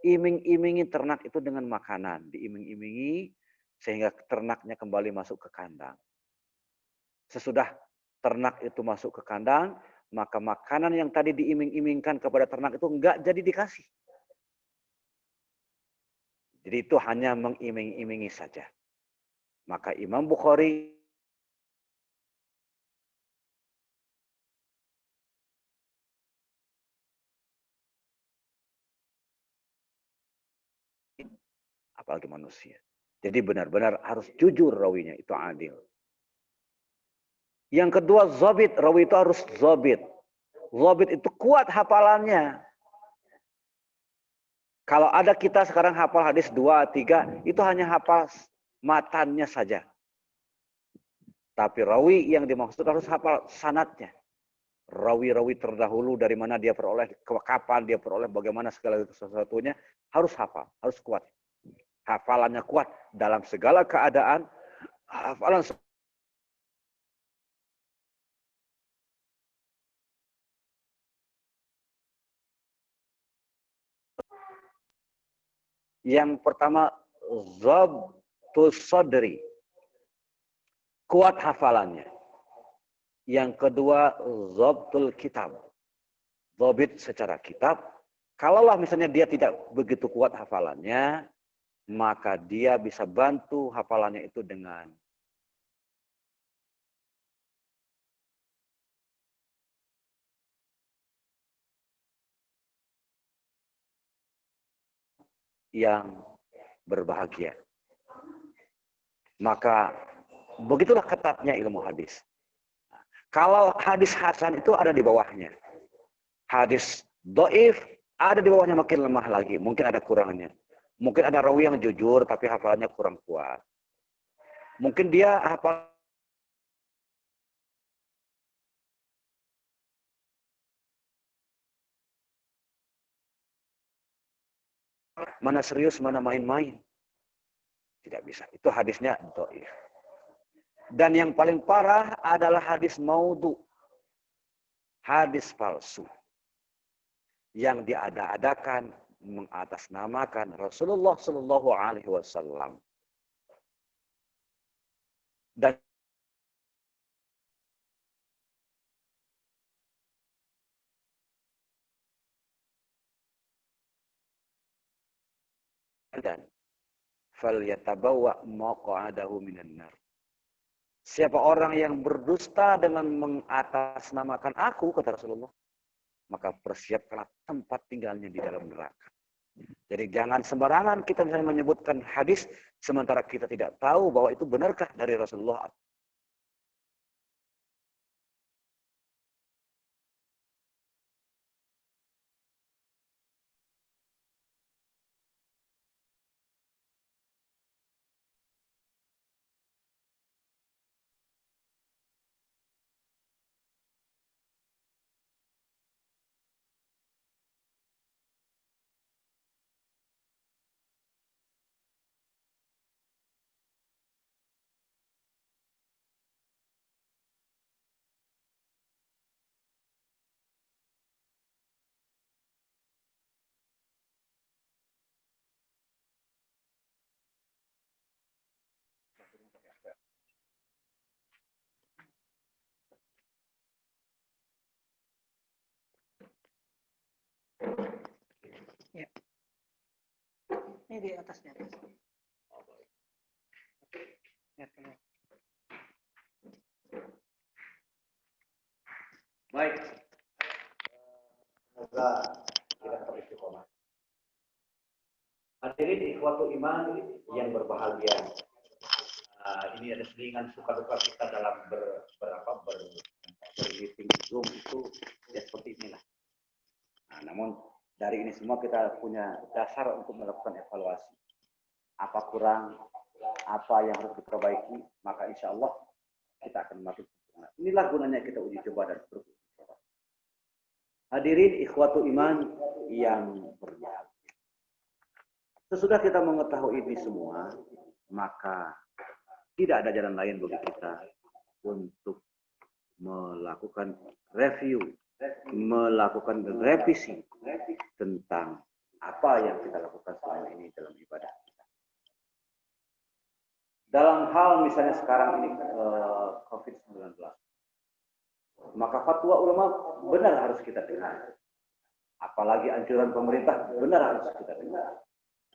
iming-imingi ternak itu dengan makanan, diiming-imingi sehingga ternaknya kembali masuk ke kandang. Sesudah ternak itu masuk ke kandang, maka makanan yang tadi diiming-imingkan kepada ternak itu enggak jadi dikasih. Jadi itu hanya mengiming-imingi saja. Maka Imam Bukhari apalagi manusia. Jadi benar-benar harus jujur rawinya, itu adil. Yang kedua, zabit. Rawi itu harus zabit. Zabit itu kuat hafalannya. Kalau ada kita sekarang hafal hadis 2, 3, itu hanya hafal matannya saja. Tapi rawi yang dimaksud harus hafal sanadnya. Rawi-rawi terdahulu dari mana dia peroleh, kapan dia peroleh, bagaimana segala sesuatunya, harus hafal, harus kuat. Hafalannya kuat dalam segala keadaan. Hafalan yang pertama, zabtus sadri. Kuat hafalannya. Yang kedua, zabtul kitab. Zabit secara kitab. Kalaulah misalnya dia tidak begitu kuat hafalannya, maka dia bisa bantu hafalannya itu dengan yang berbahagia. Maka begitulah ketatnya ilmu hadis. Kalau hadis hasan itu ada di bawahnya. Hadis dhaif ada di bawahnya, makin lemah lagi. Mungkin ada kurangnya. Mungkin ada rawi yang jujur tapi hafalannya kurang kuat. Mungkin dia hafal mana serius, mana main-main. Tidak bisa. Itu hadisnya dhaif. Dan yang paling parah adalah hadis maudhu. Hadis palsu. Yang diada-adakan, mengatasnamakan Rasulullah Shallallahu Alaihi Wasallam. Dan falyatabawwa maq'adahu minan nar. Siapa orang yang berdusta dengan mengatasnamakan aku, kata Rasulullah, maka persiapkanlah tempat tinggalnya di dalam neraka. Jadi jangan sembarangan kita misalnya menyebutkan hadis sementara kita tidak tahu bahwa itu benarkah dari Rasulullah. Ya. Ini di atasnya. Ya, baik. Semoga kita tetap istiqomah. Hadirin ikhwatul iman yang berbahagia. Ini ada selingan suka-duka kita dalam bermeeting Zoom itu ya seperti inilah. Nah, namun dari ini semua kita punya dasar untuk melakukan evaluasi. Apa kurang, apa yang harus diperbaiki, maka insya Allah kita akan makin sempurna. Inilah gunanya kita uji coba dan beruji coba. Hadirin ikhwatu iman yang berbahagia. Sesudah kita mengetahui ini semua, maka tidak ada jalan lain bagi kita untuk melakukan review, melakukan revisi tentang apa yang kita lakukan selama ini dalam ibadah kita. Dalam hal misalnya sekarang ini COVID-19, maka fatwa ulama benar harus kita dengar. Apalagi anjuran pemerintah benar harus kita dengar.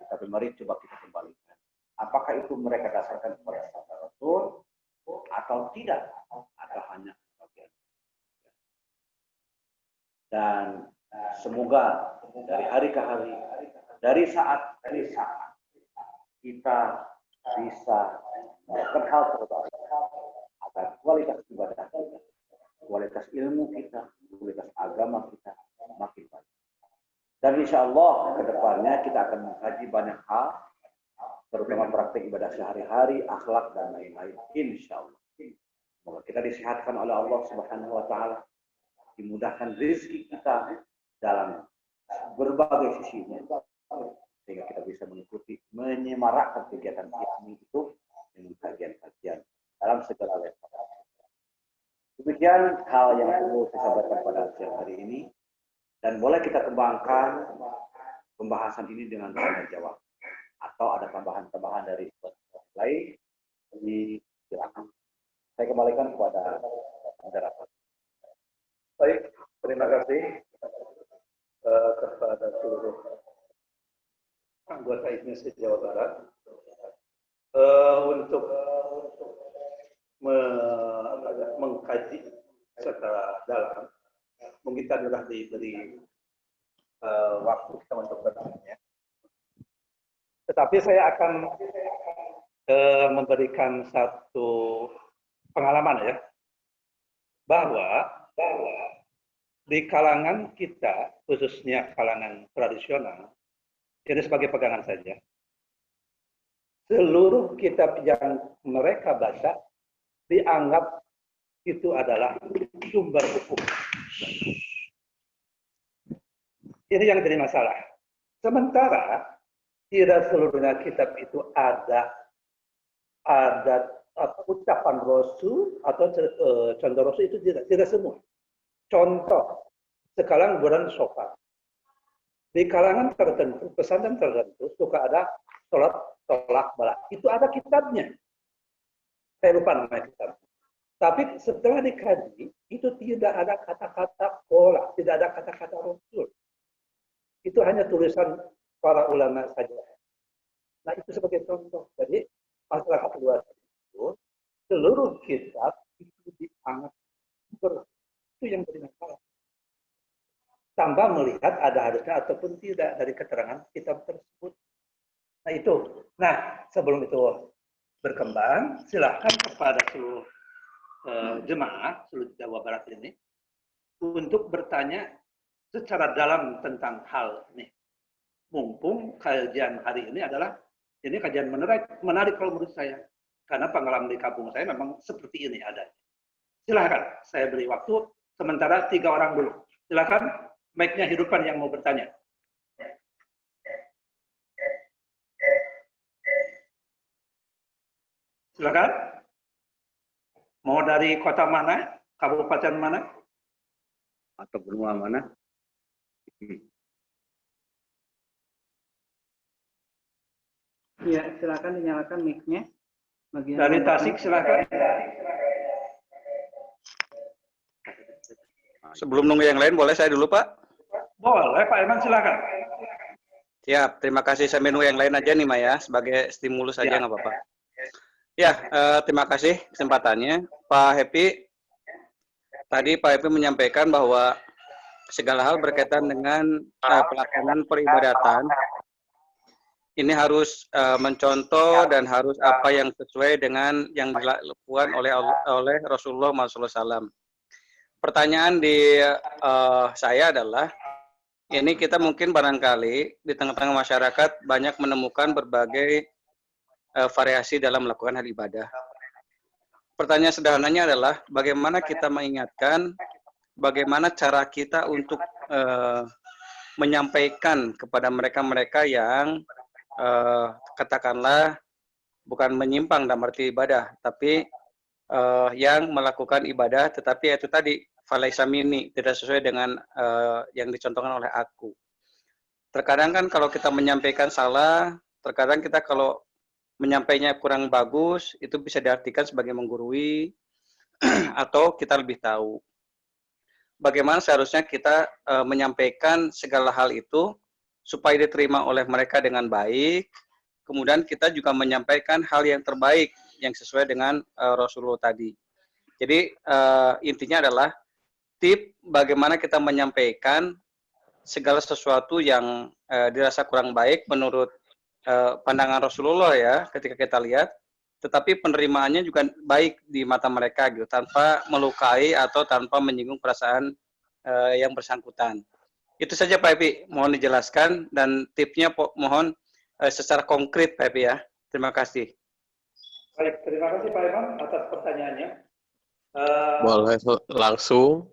Tapi mari coba kita kembalikan. Apakah itu mereka dasarkan kepada sabda Rasul atau tidak? Atau hanya bagian. Dan semoga dari hari ke hari, dari saat ke saat, kita bisa melakukan hal terbaik agar kualitas ibadah kita, kualitas ilmu kita, kualitas agama kita makin baik. Dan insya Allah ke depannya kita akan mengkaji banyak hal, terutama praktik ibadah sehari-hari, akhlak dan lain-lain. Insya Allah. Semoga kita disehatkan oleh Allah Subhanahu Wa Taala, dimudahkan rezeki kita dalam berbagai sisinya, sehingga kita bisa mengikuti, menyemarakkan kegiatan ilmu itu dengan kajian-kajian dalam segala level. Demikian hal yang perlu saya sampaikan pada siang hari ini. Dan boleh kita kembangkan pembahasan ini dengan tanya jawab. Atau ada tambahan-tambahan dari lain, silakan. Saya kembalikan kepada moderator. Baik, terima kasih kepada seluruh anggota ITMI Jawa Barat untuk mengkaji secara dalam. Mungkin kita sudah diberi waktu kita untuk bertanya. Tetapi saya akan memberikan satu pengalaman ya, bahwa di kalangan kita, khususnya kalangan tradisional, ini sebagai pegangan saja, seluruh kitab yang mereka baca dianggap itu adalah sumber hukum. Ini yang jadi masalah. Sementara tidak seluruhnya kitab itu ada ucapan Rasul atau contoh Rasul, itu tidak semua. Contoh, sekarang bulan Syawal. Di kalangan tertentu, pesantren tertentu suka ada sholat tolak balak. Itu ada kitabnya. Saya lupa nama kitabnya. Tapi setelah dikaji, itu tidak ada kata-kata pola, tidak ada kata-kata Rasul. Itu hanya tulisan para ulama saja. Nah, itu sebagai contoh. Jadi, masyarakat luas itu, seluruh kitab itu dianggap super. Itu yang jadi masalah. Tanpa melihat ada harusnya ataupun tidak dari keterangan kitab tersebut. Nah, itu. Nah, sebelum itu berkembang, silahkan kepada seluruh jemaah seluruh Jawa Barat ini untuk bertanya secara dalam tentang hal ini. Mumpung kajian hari ini adalah kajian menarik kalau menurut saya, karena pengalaman di kampung saya memang seperti ini adanya. Silahkan, saya beri waktu sementara 3 orang dulu. Silahkan, mic-nya hidupkan yang mau bertanya. Silakan. Mau dari kota mana? Kabupaten mana? Atau benua mana? Ya, silakan dinyalakan mic-nya. Dari Tasik silakan. Sebelum nunggu yang lain, boleh saya dulu, Pak? Boleh, Pak Iman, silakan. Siap, terima kasih. Saya menu yang lain aja nih, Maya, sebagai stimulus saja, nggak apa-apa. Ya, terima kasih kesempatannya. Pak Happy, tadi Pak Happy menyampaikan bahwa segala hal berkaitan dengan pelaksanaan peribadatan, ini harus mencontoh dan harus apa yang sesuai dengan yang dilakukan oleh Rasulullah SAW. Pertanyaan di saya adalah, ini kita mungkin barangkali di tengah-tengah masyarakat banyak menemukan berbagai variasi dalam melakukan hal ibadah. Pertanyaan sederhananya adalah, bagaimana kita mengingatkan bagaimana cara kita untuk menyampaikan kepada mereka-mereka yang katakanlah bukan menyimpang dalam arti ibadah, tapi yang melakukan ibadah tetapi itu tadi falaisa minni, tidak sesuai dengan yang dicontohkan oleh aku. Terkadang kan kalau kita menyampaikan salah, terkadang kita kalau menyampaikannya kurang bagus, itu bisa diartikan sebagai menggurui atau kita lebih tahu. Bagaimana seharusnya kita menyampaikan segala hal itu supaya diterima oleh mereka dengan baik, kemudian kita juga menyampaikan hal yang terbaik yang sesuai dengan Rasulullah tadi. Jadi intinya adalah tip bagaimana kita menyampaikan segala sesuatu yang dirasa kurang baik menurut pandangan Rasulullah ya ketika kita lihat, tetapi penerimaannya juga baik di mata mereka gitu, tanpa melukai atau tanpa menyinggung perasaan yang bersangkutan. Itu saja Pak Epi, mohon dijelaskan dan tipsnya mohon secara konkret Pak Epi ya. Terima kasih. Baik, terima kasih Pak Imam atas pertanyaannya. Boleh langsung?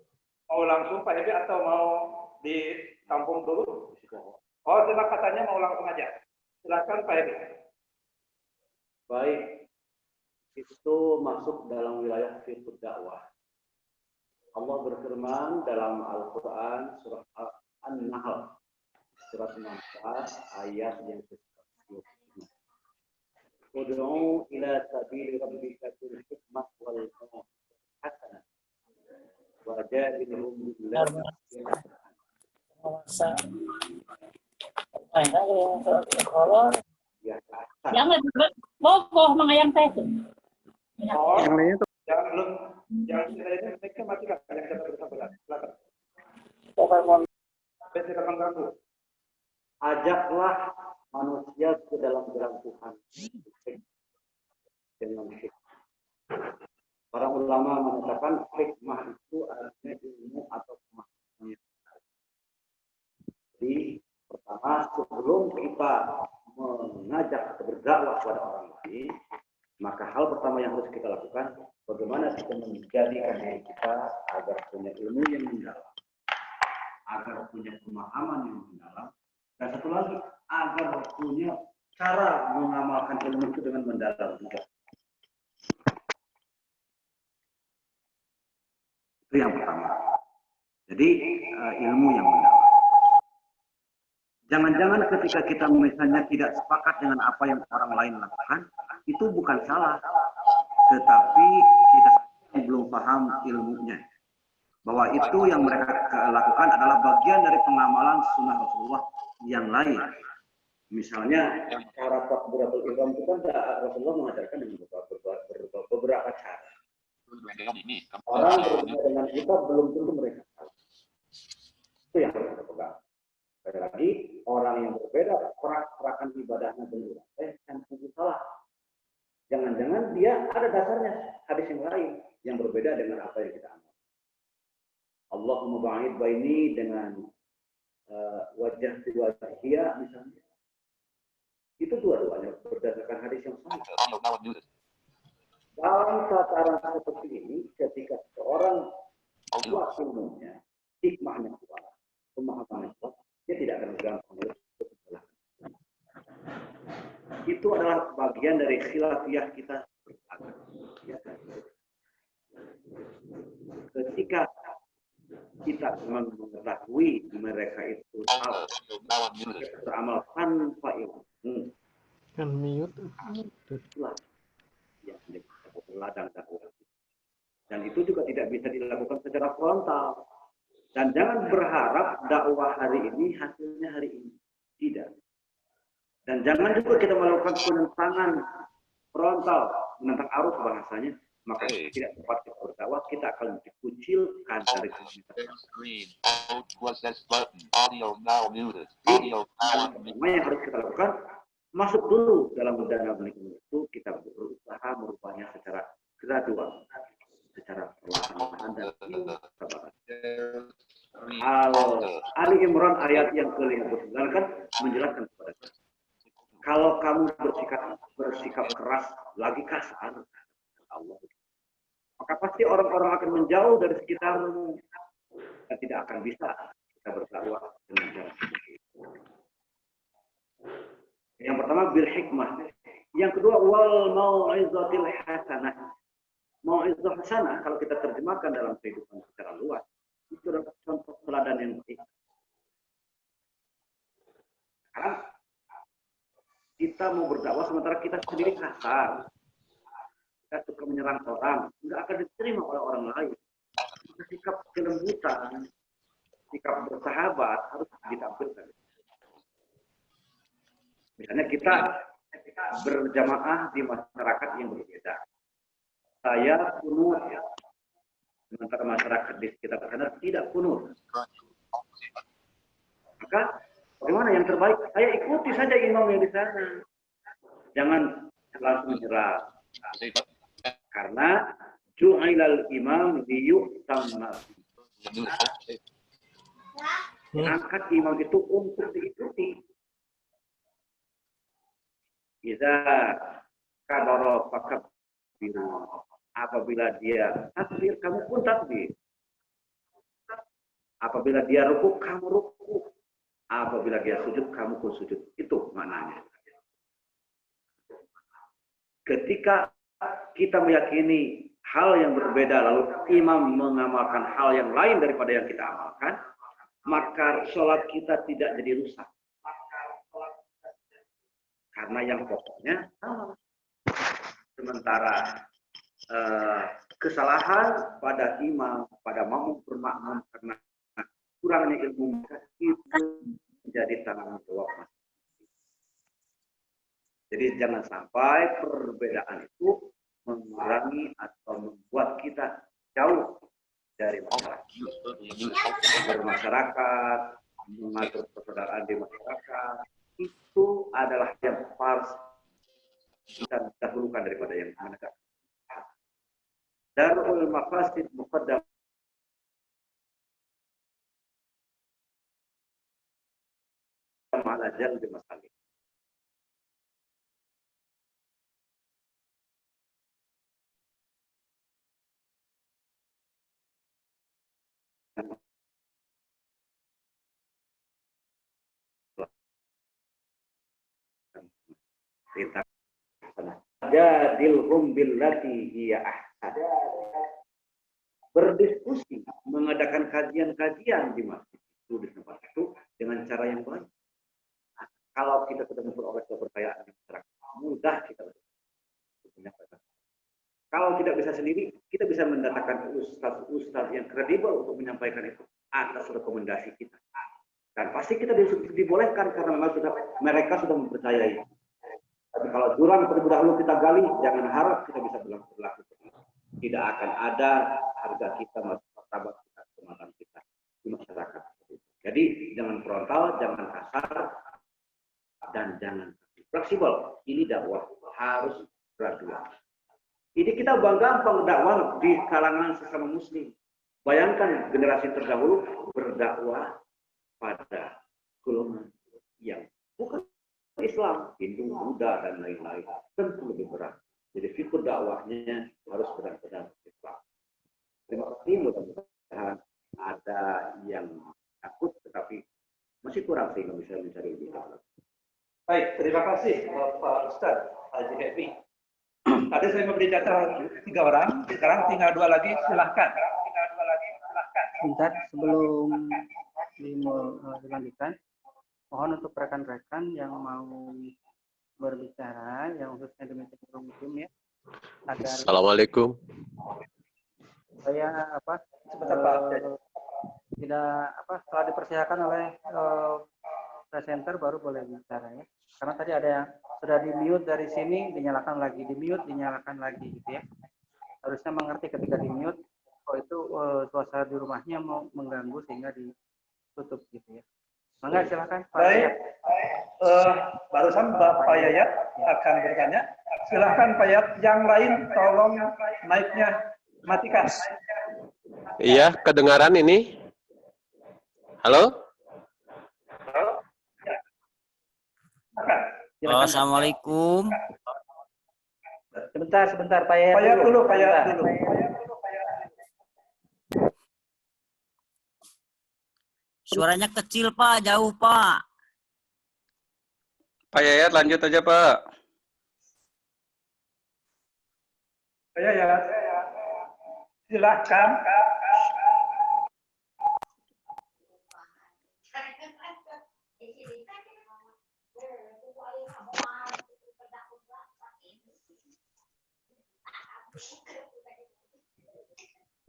Mau langsung Pak Epi atau mau ditampung dulu? Oh, terima katanya mau langsung aja. Silakan Pak Epi. Baik, itu masuk dalam wilayah fiqh dakwah. Allah berfirman dalam Al-Quran surah An-Nahl surat 16 ayat yang ke-10. Ud'u ila sabili rabbika bil hikmah wal hasanah wa jadilhum billahi Jangan bogoh mengayang saya itu. Oh, yang lainnya tuh jangan belum yang lainnya mereka matikan yang kita bersabar. Silakan. Silakan ganggu. Ajaklah manusia ke dalam jalan Tuhan dengan hikmah. Para ulama mengatakan hikmah itu artinya ilmu atau pemahaman. Jadi pertama sebelum kita mengajak berdakwah kepada orang lain, maka hal pertama yang harus kita lakukan bagaimana kita menjadikan diri kita agar punya ilmu yang mendalam, agar punya pemahaman yang mendalam, dan satu lagi agar punya cara mengamalkan ilmu itu dengan mendalam juga. Itu yang pertama. Jadi ilmu yang mendalam. Jangan-jangan ketika kita misalnya tidak sepakat dengan apa yang orang lain lakukan, itu bukan salah, tetapi kita belum paham ilmunya. Bahwa itu yang mereka lakukan adalah bagian dari pengamalan sunnah Rasulullah yang lain. Misalnya cara takbiratul ihram itu kan Rasulullah mengajarkan dengan beberapa cara. Orang berbeda dengan kita belum tentu mereka tahu. Itu yang harus kita pegang. Sekali lagi, orang yang berbeda perak-perakan ibadahnya berbeda. Kan tentu salah. Jangan-jangan dia ada dasarnya hadis yang lain yang berbeda dengan apa yang kita amal. Allahumma ba'id baini dengan wajah wajhiyah misalnya. Itu dua-duanya berdasarkan hadis yang sama. Dalam tataran seperti ini, ketika seorang kuat ilmunya, hikmahnya kuat, pemahamannya kuat, dia tidak akan gampang kesalahan. Itu adalah bagian dari khilafiyah kita beragama. Ketika kita mengetahui mereka itu beramal tanpa ilmu, kan mute. Itulah yang disebut ladang dakwah. Dan itu juga tidak bisa dilakukan secara frontal. Dan jangan berharap dakwah hari ini hasilnya hari ini. Tidak. Dan jangan juga kita melakukan penentangan frontal, menentang arus bahasanya, maka tidak tepat kita berdakwah, kita akan dikucilkan dari komunitas. Semua yang harus kita lakukan, masuk dulu dalam dana lingkungan itu, kita berusaha merubahnya secara gradual, secara perlahan-lahan dan sabar. Ali Imran ayat yang ke-59 kan menjelaskan kepada kita. Kalau kamu bersikap keras, lagi kasar, Allah, maka pasti orang-orang akan menjauh dari sekitarmu. tidak akan bisa kita berdakwah dengan cara seperti itu. Yang pertama bil hikmah. Yang kedua wal mau'izatil hasanah. Mau'izah hasanah kalau kita terjemahkan dalam kehidupan secara luas itu adalah contoh teladan yang baik. Karena kita mau berdakwah sementara kita sendiri kasar, kita suka menyerang orang, nggak akan diterima oleh orang lain. Sikap kelembutan, sikap bersahabat harus ditampilkan. Misalnya kita berjamaah di masyarakat yang berbeda. Saya kunut, ya. Sementara masyarakat di sekitar sana tidak kunut. Maka bagaimana yang terbaik? Saya ikuti saja imam yang di sana. Jangan langsung menyerah. Karena ju'ilal imam liyu'tamma. Angkat imam itu untuk diikuti. Iza kabara fakabbiru. Apabila dia takbir, kamu pun takbir. Apabila dia ruku, kamu ruku. Apabila dia sujud, kamu pun sujud. Itu maknanya. Ketika kita meyakini hal yang berbeda, lalu imam mengamalkan hal yang lain daripada yang kita amalkan, maka sholat kita tidak jadi rusak. Karena yang pokoknya sama. Sementara kesalahan pada imam, pada makmum bermakmum karena kurangnya ilmu itu menjadi tanggung jawab masing-masing. Jadi jangan sampai perbedaan itu mengurangi atau membuat kita jauh dari masyarakat. Bermasyarakat, mengatur persaudaraan di masyarakat, itu adalah yang harus kita dahulukan daripada yang menegakkan. Darul mafasid muqaddam ala jalbi masalih. Jadilhum billati hiya ahsan. Berdiskusi, mengadakan kajian-kajian di masjid itu, di tempat itu dengan cara yang baik. Nah, kalau kita sudah memperoleh kepercayaan masyarakat, mudah kita menyampaikan. Kalau tidak bisa sendiri, kita bisa mendatangkan ustaz-ustaz yang kredibel untuk menyampaikan itu atas rekomendasi kita. Dan pasti kita dibolehkan karena memang mereka sudah mempercayai. Tapi kalau jurang terlebih dahulu kita gali, jangan harap kita bisa berlaku. Tidak akan ada harga kita, martabat kita, kehormatan kita di masyarakat. Jadi jangan frontal, jangan kasar, dan jangan fleksibel. Ini dakwah harus gradual. Ini kita gampang dakwah di kalangan sesama muslim. Bayangkan generasi terdahulu berdakwah pada golongan yang bukan Islam, Hindu, Buddha, dan lain-lain. Tentu lebih berat. Jadi fitur dakwahnya harus benar-benar Islam. Terima kasih, mudah-mudahan ada yang takut, tetapi masih kurang sehingga bisa mencari lebih dalam. Baik, terima kasih Bapak Ustadz Haji Happy. Tadi saya memberi catatan 3 orang, sekarang tinggal 2 lagi, silahkan. Sebentar sebelum dilanjutkan, mohon untuk rekan-rekan yang mau berbicara, yang khususnya demikian muslim ya, agar Assalamualaikum. saya Sebentar Pak. tidak setelah dipersilakan oleh presenter baru boleh bicara ya. Karena tadi ada yang sudah di mute dari sini, dinyalakan lagi, di mute, dinyalakan lagi gitu ya. Harusnya mengerti ketika di mute, kalau itu suasana di rumahnya mau mengganggu sehingga ditutup gitu ya. Mangga silakan Pak. Baik, barusan Bapak Yayat akan bertanya. Silahkan Pak Yayat, yang lain tolong mic-nya matikan. Iya, kedengaran ini? Halo? Halo, assalamualaikum. Sebentar Pak Yayat. Pak Yayat dulu, Pak Yayat dulu. Suaranya kecil, Pak. Jauh, Pak. Pak Yayat lanjut aja, Pak. Pak Yayat, silahkan.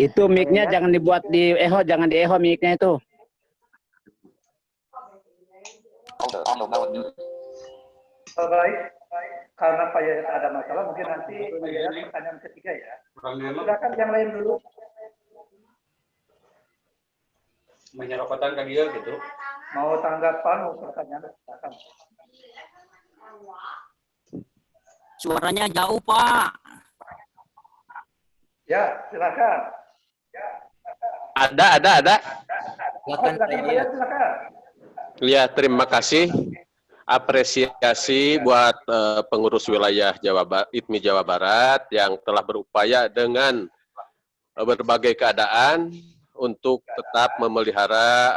Itu mic-nya jangan dibuat di echo, jangan di echo mic-nya itu. Baik, karena Pak Yayat ada masalah, mungkin nanti Pak Yayat pertanyaan ketiga ya. Silakan yang lain dulu. Menyerokotan ke dia gitu. Mau tanggapan, mau pertanyaan, silakan. Suaranya jauh, Pak. Ya, silakan. Ada. Silakan, Pak Yayat, silakan. Ya, terima kasih. Apresiasi buat pengurus wilayah ITMI Jawa Barat yang telah berupaya dengan berbagai keadaan untuk tetap memelihara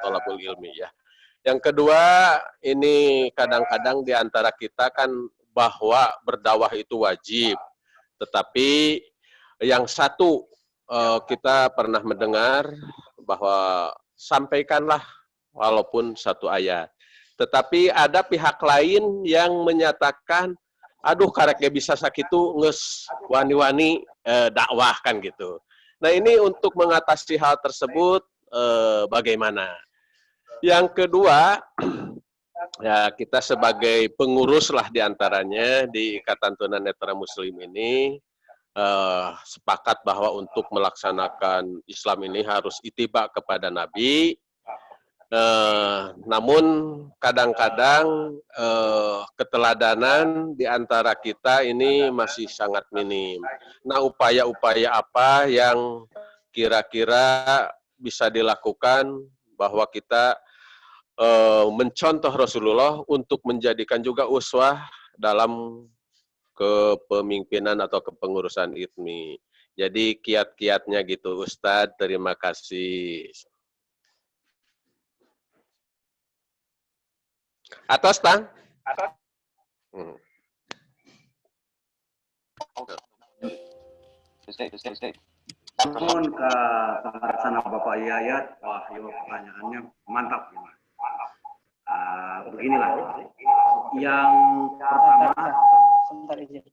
thalabul ilmi ya. Yang kedua, ini kadang-kadang di antara kita kan bahwa berdakwah itu wajib. Tetapi yang satu kita pernah mendengar bahwa sampaikanlah walaupun satu ayat. Tetapi ada pihak lain yang menyatakan, aduh kareknya bisa sakitu nges wani-wani dakwah kan gitu. Nah ini untuk mengatasi hal tersebut bagaimana? Yang kedua, ya kita sebagai pengurus lah diantaranya di Ikatan Tunanetra Muslim ini sepakat bahwa untuk melaksanakan Islam ini harus ittiba kepada Nabi. Namun kadang-kadang keteladanan di antara kita ini masih sangat minim. Nah, upaya-upaya apa yang kira-kira bisa dilakukan bahwa kita mencontoh Rasulullah untuk menjadikan juga uswah dalam kepemimpinan atau kepengurusan ITMI. Jadi kiat-kiatnya gitu, Ustadz. Terima kasih. Atas, Tang? Mohon ke pengarsana Bapak Yayat, wah ya pertanyaannya mantap. Beginilah, yang pertama, sebentar izin.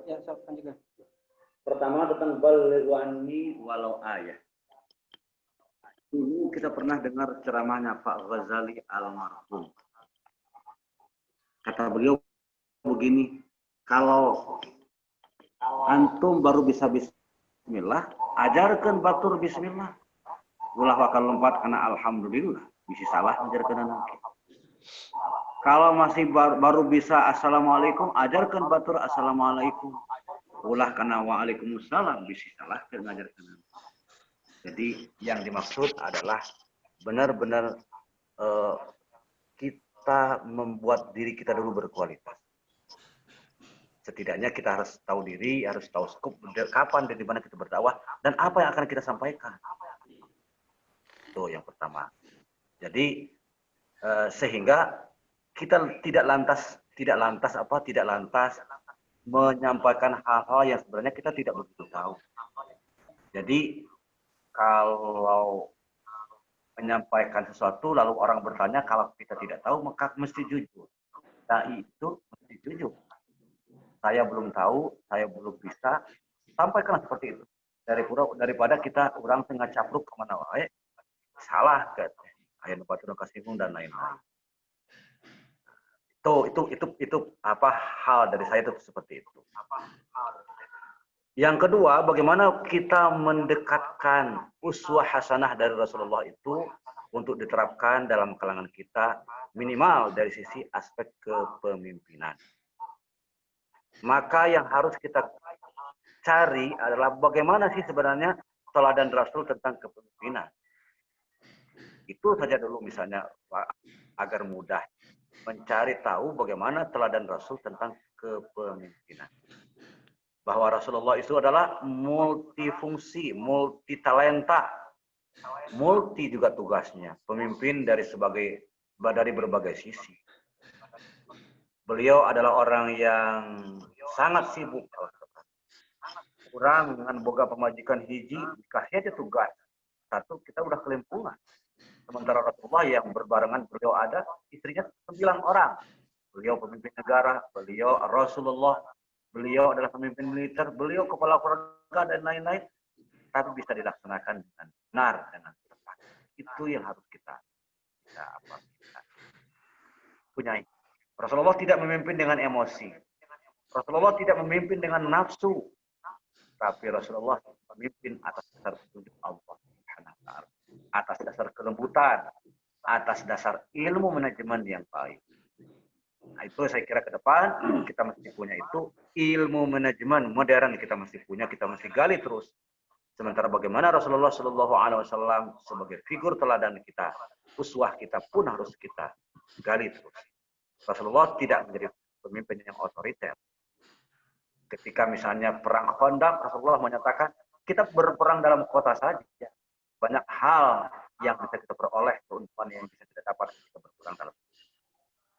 Ya, soalkan juga. pertama tentang balighu'anni walau ayat. Dulu kita pernah dengar ceramahnya Pak Ghazali almarhum. Kata beliau begini, kalau antum baru bisa bismillah, ajarkan batur bismillah. Ulah wakal lompat karena alhamdulillah, bisa salah ajarkan nanti. Kalau masih baru bisa assalamualaikum, ajarkan batur assalamualaikum. Ulah karena waalaikumsalam, bisa salah ajarkan nanti. Jadi yang dimaksud adalah benar-benar kita membuat diri kita dulu berkualitas. Setidaknya kita harus tahu diri, harus tahu skup kapan dan di mana kita berdakwah dan apa yang akan kita sampaikan. Itu yang pertama. Jadi sehingga kita tidak lantas menyampaikan hal-hal yang sebenarnya kita tidak begitu tahu. Jadi kalau menyampaikan sesuatu lalu orang bertanya kalau kita tidak tahu maka mesti jujur. Dai itu mesti jujur. Saya belum tahu, saya belum bisa, sampaikanlah seperti itu. Daripada kita orang tengah capruk kemana wae, salah kan? Ayat 40 kasihung dan lain-lain. Itu apa hal dari saya itu seperti itu. Yang kedua, bagaimana kita mendekatkan uswah hasanah dari Rasulullah itu untuk diterapkan dalam kalangan kita minimal dari sisi aspek kepemimpinan. Maka yang harus kita cari adalah bagaimana sih sebenarnya teladan Rasul tentang kepemimpinan. Itu saja dulu misalnya agar mudah mencari tahu bagaimana teladan Rasul tentang kepemimpinan. Bahwa Rasulullah itu adalah multifungsi, multitalenta, multi juga tugasnya, pemimpin dari berbagai sisi. Beliau adalah orang yang sangat sibuk. Kurang dengan boga pemajikan hiji, dikasih aja tugas. Satu, kita udah kelimpungan. Sementara Rasulullah yang berbarengan beliau ada, istrinya 9 orang. Beliau pemimpin negara, beliau Rasulullah, beliau adalah pemimpin militer, beliau kepala keluarga dan lain-lain. Tapi bisa dilaksanakan dengan benar, dengan tepat. Itu yang harus kita punyai. Rasulullah tidak memimpin dengan emosi. Rasulullah tidak memimpin dengan nafsu. Tapi Rasulullah memimpin atas dasar petunjuk Allah. Atas dasar kelembutan. Atas dasar ilmu manajemen yang baik. Nah, itu saya kira ke depan kita mesti punya itu. Ilmu manajemen modern kita mesti punya. Kita mesti gali terus. Sementara bagaimana Rasulullah SAW sebagai figur teladan kita. Uswah kita pun harus kita gali terus. Rasulullah tidak menjadi pemimpin yang otoriter. Ketika misalnya perang Khandaq, Rasulullah menyatakan kita berperang dalam kota saja. Banyak hal yang bisa kita peroleh, keuntungan yang bisa kita dapat kita berperang dalam.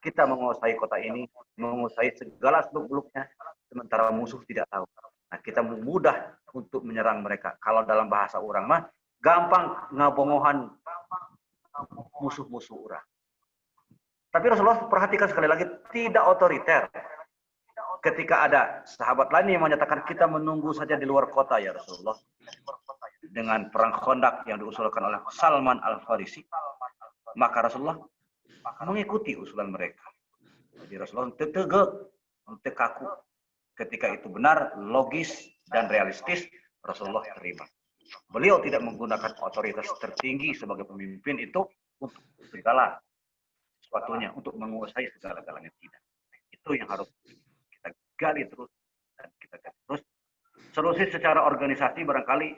Kita menguasai kota ini, menguasai segala seluk-beluknya, sementara musuh tidak tahu. Nah, kita mudah untuk menyerang mereka. Kalau dalam bahasa orang mah, gampang ngabongohan musuh-musuh orang. Tapi Rasulullah perhatikan sekali lagi, tidak otoriter. Ketika ada sahabat lain yang menyatakan kita menunggu saja di luar kota ya Rasulullah. Dengan perang Khandaq yang diusulkan oleh Salman Al-Farisi. Maka Rasulullah mengikuti usulan mereka. Jadi Rasulullah tegak, kaku. Ketika itu benar, logis, dan realistis, Rasulullah terima. Beliau tidak menggunakan otoritas tertinggi sebagai pemimpin itu untuk segala sesuatunya, untuk menguasai segala-galanya tidak. Itu yang harus kita gali terus dan kita gali terus. Solusi secara organisasi barangkali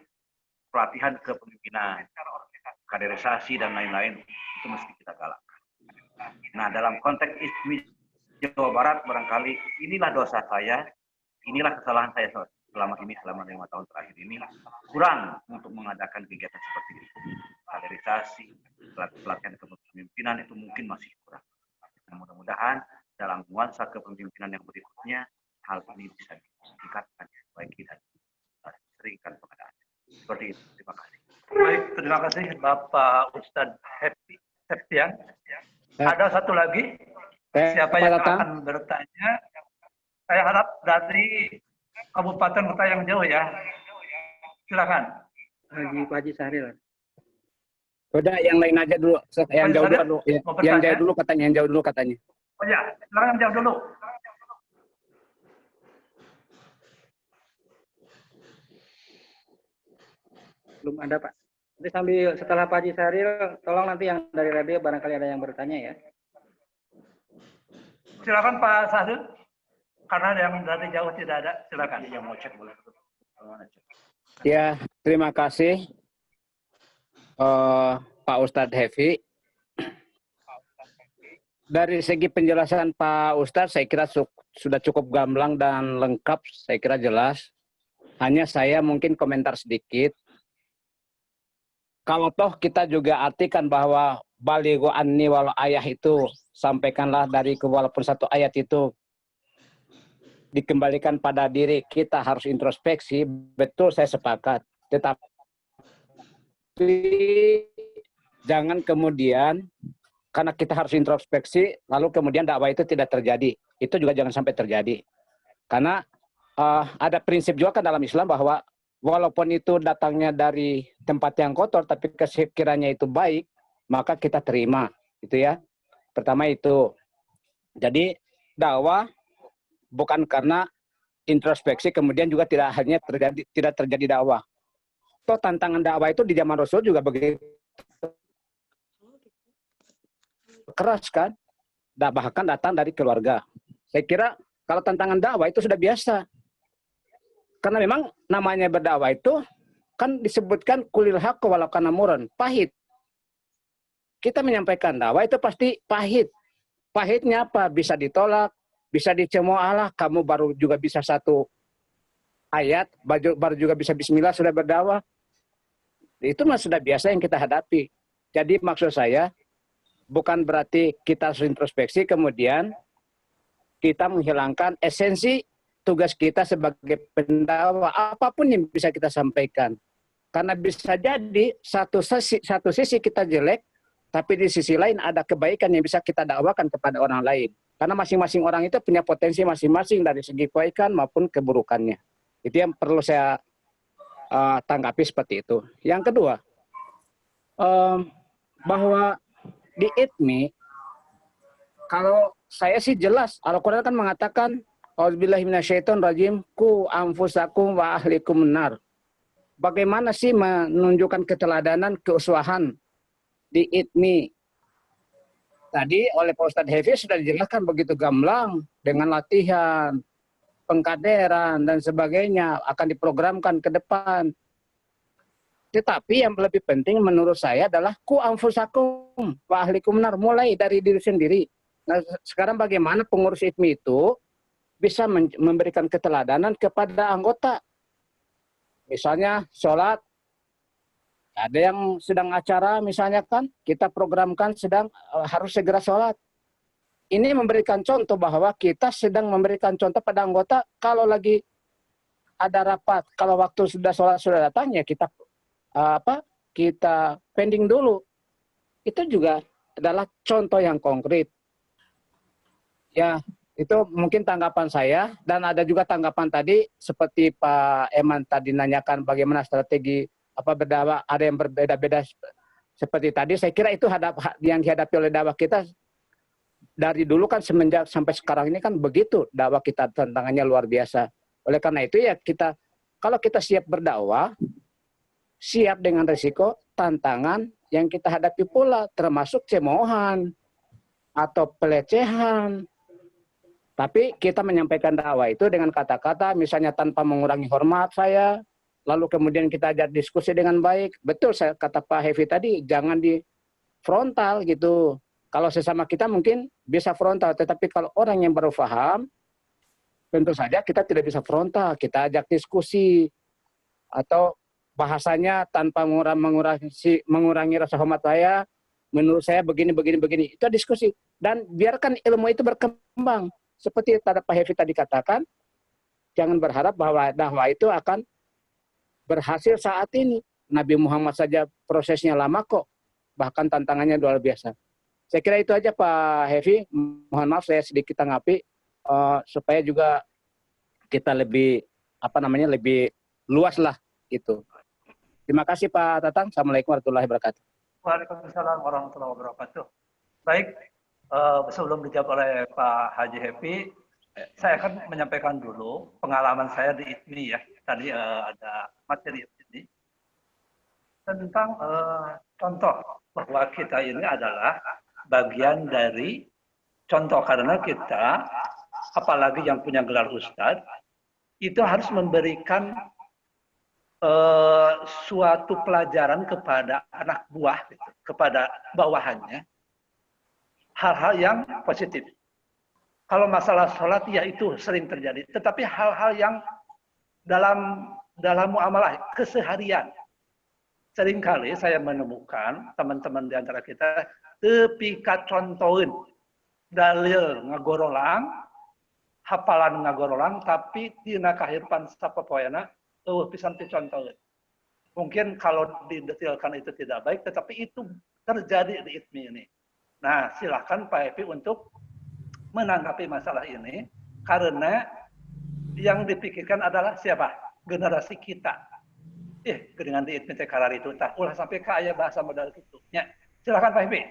pelatihan kepemimpinan, kaderisasi dan lain-lain itu mesti kita galakkan. Nah, dalam konteks ITMI Jawa Barat barangkali inilah dosa saya, inilah kesalahan saya selama 5 tahun terakhir ini kurang untuk mengadakan kegiatan seperti itu. Kaderisasi, pelatihan kepemimpinan itu mungkin masih kurang. Nah, mudah-mudahan dalam nuansa kepemimpinan yang berikutnya hal ini bisa ditingkatkan baik kita seringkan pengadaan. Seperti itu. Terima kasih. Baik, terima kasih Bapak Ustadz Septian. Ada satu lagi. Siapa yang akan bertanya? Saya harap dari kabupaten kota yang jauh ya. Silakan. Lagi Pak Haji Sahril. Udah, yang lain aja dulu. Yang jauh dulu. Yang jauh dulu katanya. Yang jauh dulu katanya. Oh ya, silakan jauh dulu. Belum ada Pak. Nanti sambil setelah Pak Haji Sahril, tolong nanti yang dari radio barangkali ada yang bertanya ya. Silakan Pak Sahril. Karena yang dari jauh tidak ada, silakan. Yang mau cek boleh. Ya, terima kasih Pak Ustadz Hefi. Dari segi penjelasan Pak Ustadz, saya kira sudah cukup gamblang dan lengkap, saya kira jelas. Hanya saya mungkin komentar sedikit. Kalau toh kita juga artikan bahwa balighu anni wal ayah itu, sampaikanlah dari walaupun satu ayat itu dikembalikan pada diri kita harus introspeksi, betul saya sepakat. Tetapi jangan kemudian karena kita harus introspeksi, lalu kemudian dakwah itu tidak terjadi. Itu juga jangan sampai terjadi. Karena ada prinsip juga kan dalam Islam bahwa walaupun itu datangnya dari tempat yang kotor, tapi sekiranya itu baik, maka kita terima. Itu ya. Pertama itu. Jadi dakwah bukan karena introspeksi, kemudian juga tidak terjadi dakwah. Toh tantangan dakwah itu di zaman Rasul juga begitu keras kan, bahkan datang dari keluarga. Saya kira kalau tantangan dakwah itu sudah biasa. Karena memang namanya berdakwah itu kan disebutkan kulil haqq walau kana murran, pahit. kita menyampaikan dakwah itu pasti pahit. Pahitnya apa? Bisa ditolak, bisa dicemooh, kamu baru juga bisa satu ayat, baru juga bisa bismillah sudah berdakwah. Itu mah sudah biasa yang kita hadapi. Jadi maksud saya, bukan berarti kita harus introspeksi, kemudian kita menghilangkan esensi tugas kita sebagai pendakwah, apapun yang bisa kita sampaikan. Karena bisa jadi satu sisi kita jelek, tapi di sisi lain ada kebaikan yang bisa kita dakwakan kepada orang lain. Karena masing-masing orang itu punya potensi masing-masing dari segi kebaikan maupun keburukannya. Itu yang perlu saya tanggapi seperti itu. Yang kedua, bahwa di ITMI, kalau saya sih jelas, Al-Quran kan mengatakan, A'udzubillahi minasyaitonirrajim, ku anfusakum wa ahlikum nar. Bagaimana sih menunjukkan keteladanan, keuswahan di ITMI? Tadi oleh Pak Ustadz Hefi sudah dijelaskan begitu gamblang, dengan latihan, pengkaderan, dan sebagainya, akan diprogramkan ke depan. Tetapi yang lebih penting menurut saya adalah ku anfusakum wa ahlikum nar, mulai dari diri sendiri. Nah, sekarang bagaimana pengurus ITMI itu bisa memberikan keteladanan kepada anggota. Misalnya sholat, ada yang sedang acara misalnya kan, kita programkan sedang harus segera sholat. Ini memberikan contoh bahwa kita sedang memberikan contoh pada anggota, kalau lagi ada rapat, kalau waktu sudah sholat sudah datang, ya kita kita pending dulu. Itu juga adalah contoh yang konkret. Ya, itu mungkin tanggapan saya, dan ada juga tanggapan tadi seperti Pak Eman tadi nanyakan bagaimana strategi berdakwah, ada yang berbeda-beda seperti tadi. Saya kira itu yang dihadapi oleh dakwah kita dari dulu kan, semenjak sampai sekarang ini kan begitu, dakwah kita tantangannya luar biasa. Oleh karena itu ya kita, kalau kita siap berdakwah, siap dengan risiko, tantangan yang kita hadapi pula, termasuk cemoohan atau pelecehan. Tapi kita menyampaikan dakwah itu dengan kata-kata, misalnya tanpa mengurangi hormat saya, lalu kemudian kita ajak diskusi dengan baik. Betul, saya kata Pak Hefi tadi, jangan di frontal gitu. Kalau sesama kita mungkin bisa frontal, tetapi kalau orang yang baru paham, tentu saja kita tidak bisa frontal. Kita ajak diskusi, atau bahasanya tanpa mengurangi rasa hormat saya, menurut saya begini. Itu diskusi. Dan biarkan ilmu itu berkembang. Seperti Pak Hefi tadi katakan, jangan berharap bahwa dakwah itu akan berhasil saat ini. Nabi Muhammad saja prosesnya lama kok, bahkan tantangannya luar biasa. Saya kira itu aja Pak Hefi. Mohon maaf saya sedikit tanggapi supaya juga kita lebih lebih luas lah itu. Terima kasih Pak Tatang. Assalamualaikum warahmatullahi wabarakatuh. Waalaikumsalam warahmatullahi wabarakatuh. Baik, sebelum dijawab oleh Pak Haji Happy, saya akan menyampaikan dulu pengalaman saya di ITMI ya. Tadi ada materi ini tentang contoh bahwa kita ini adalah bagian dari contoh, karena kita, apalagi yang punya gelar ustadz, itu harus memberikan suatu pelajaran kepada anak buah, gitu, kepada bawahannya, hal-hal yang positif. Kalau masalah sholat, ya itu sering terjadi. Tetapi hal-hal yang dalam muamalah keseharian, seringkali saya menemukan teman-teman di antara kita tepika contohin dalil ngagorolang, hafalan ngagorolang, tapi tina kahirpan sapopoyana pisan dicontohin. Mungkin kalau didetailkan itu tidak baik, tetapi itu terjadi di ITMI ini. Nah, silakan Pak Epi untuk menanggapi masalah ini, karena yang dipikirkan adalah siapa? Generasi kita. Dengan di ITMI karar itu, tak ulah sampai kaya bahasa modal itu. Ya, silakan Pak Epi.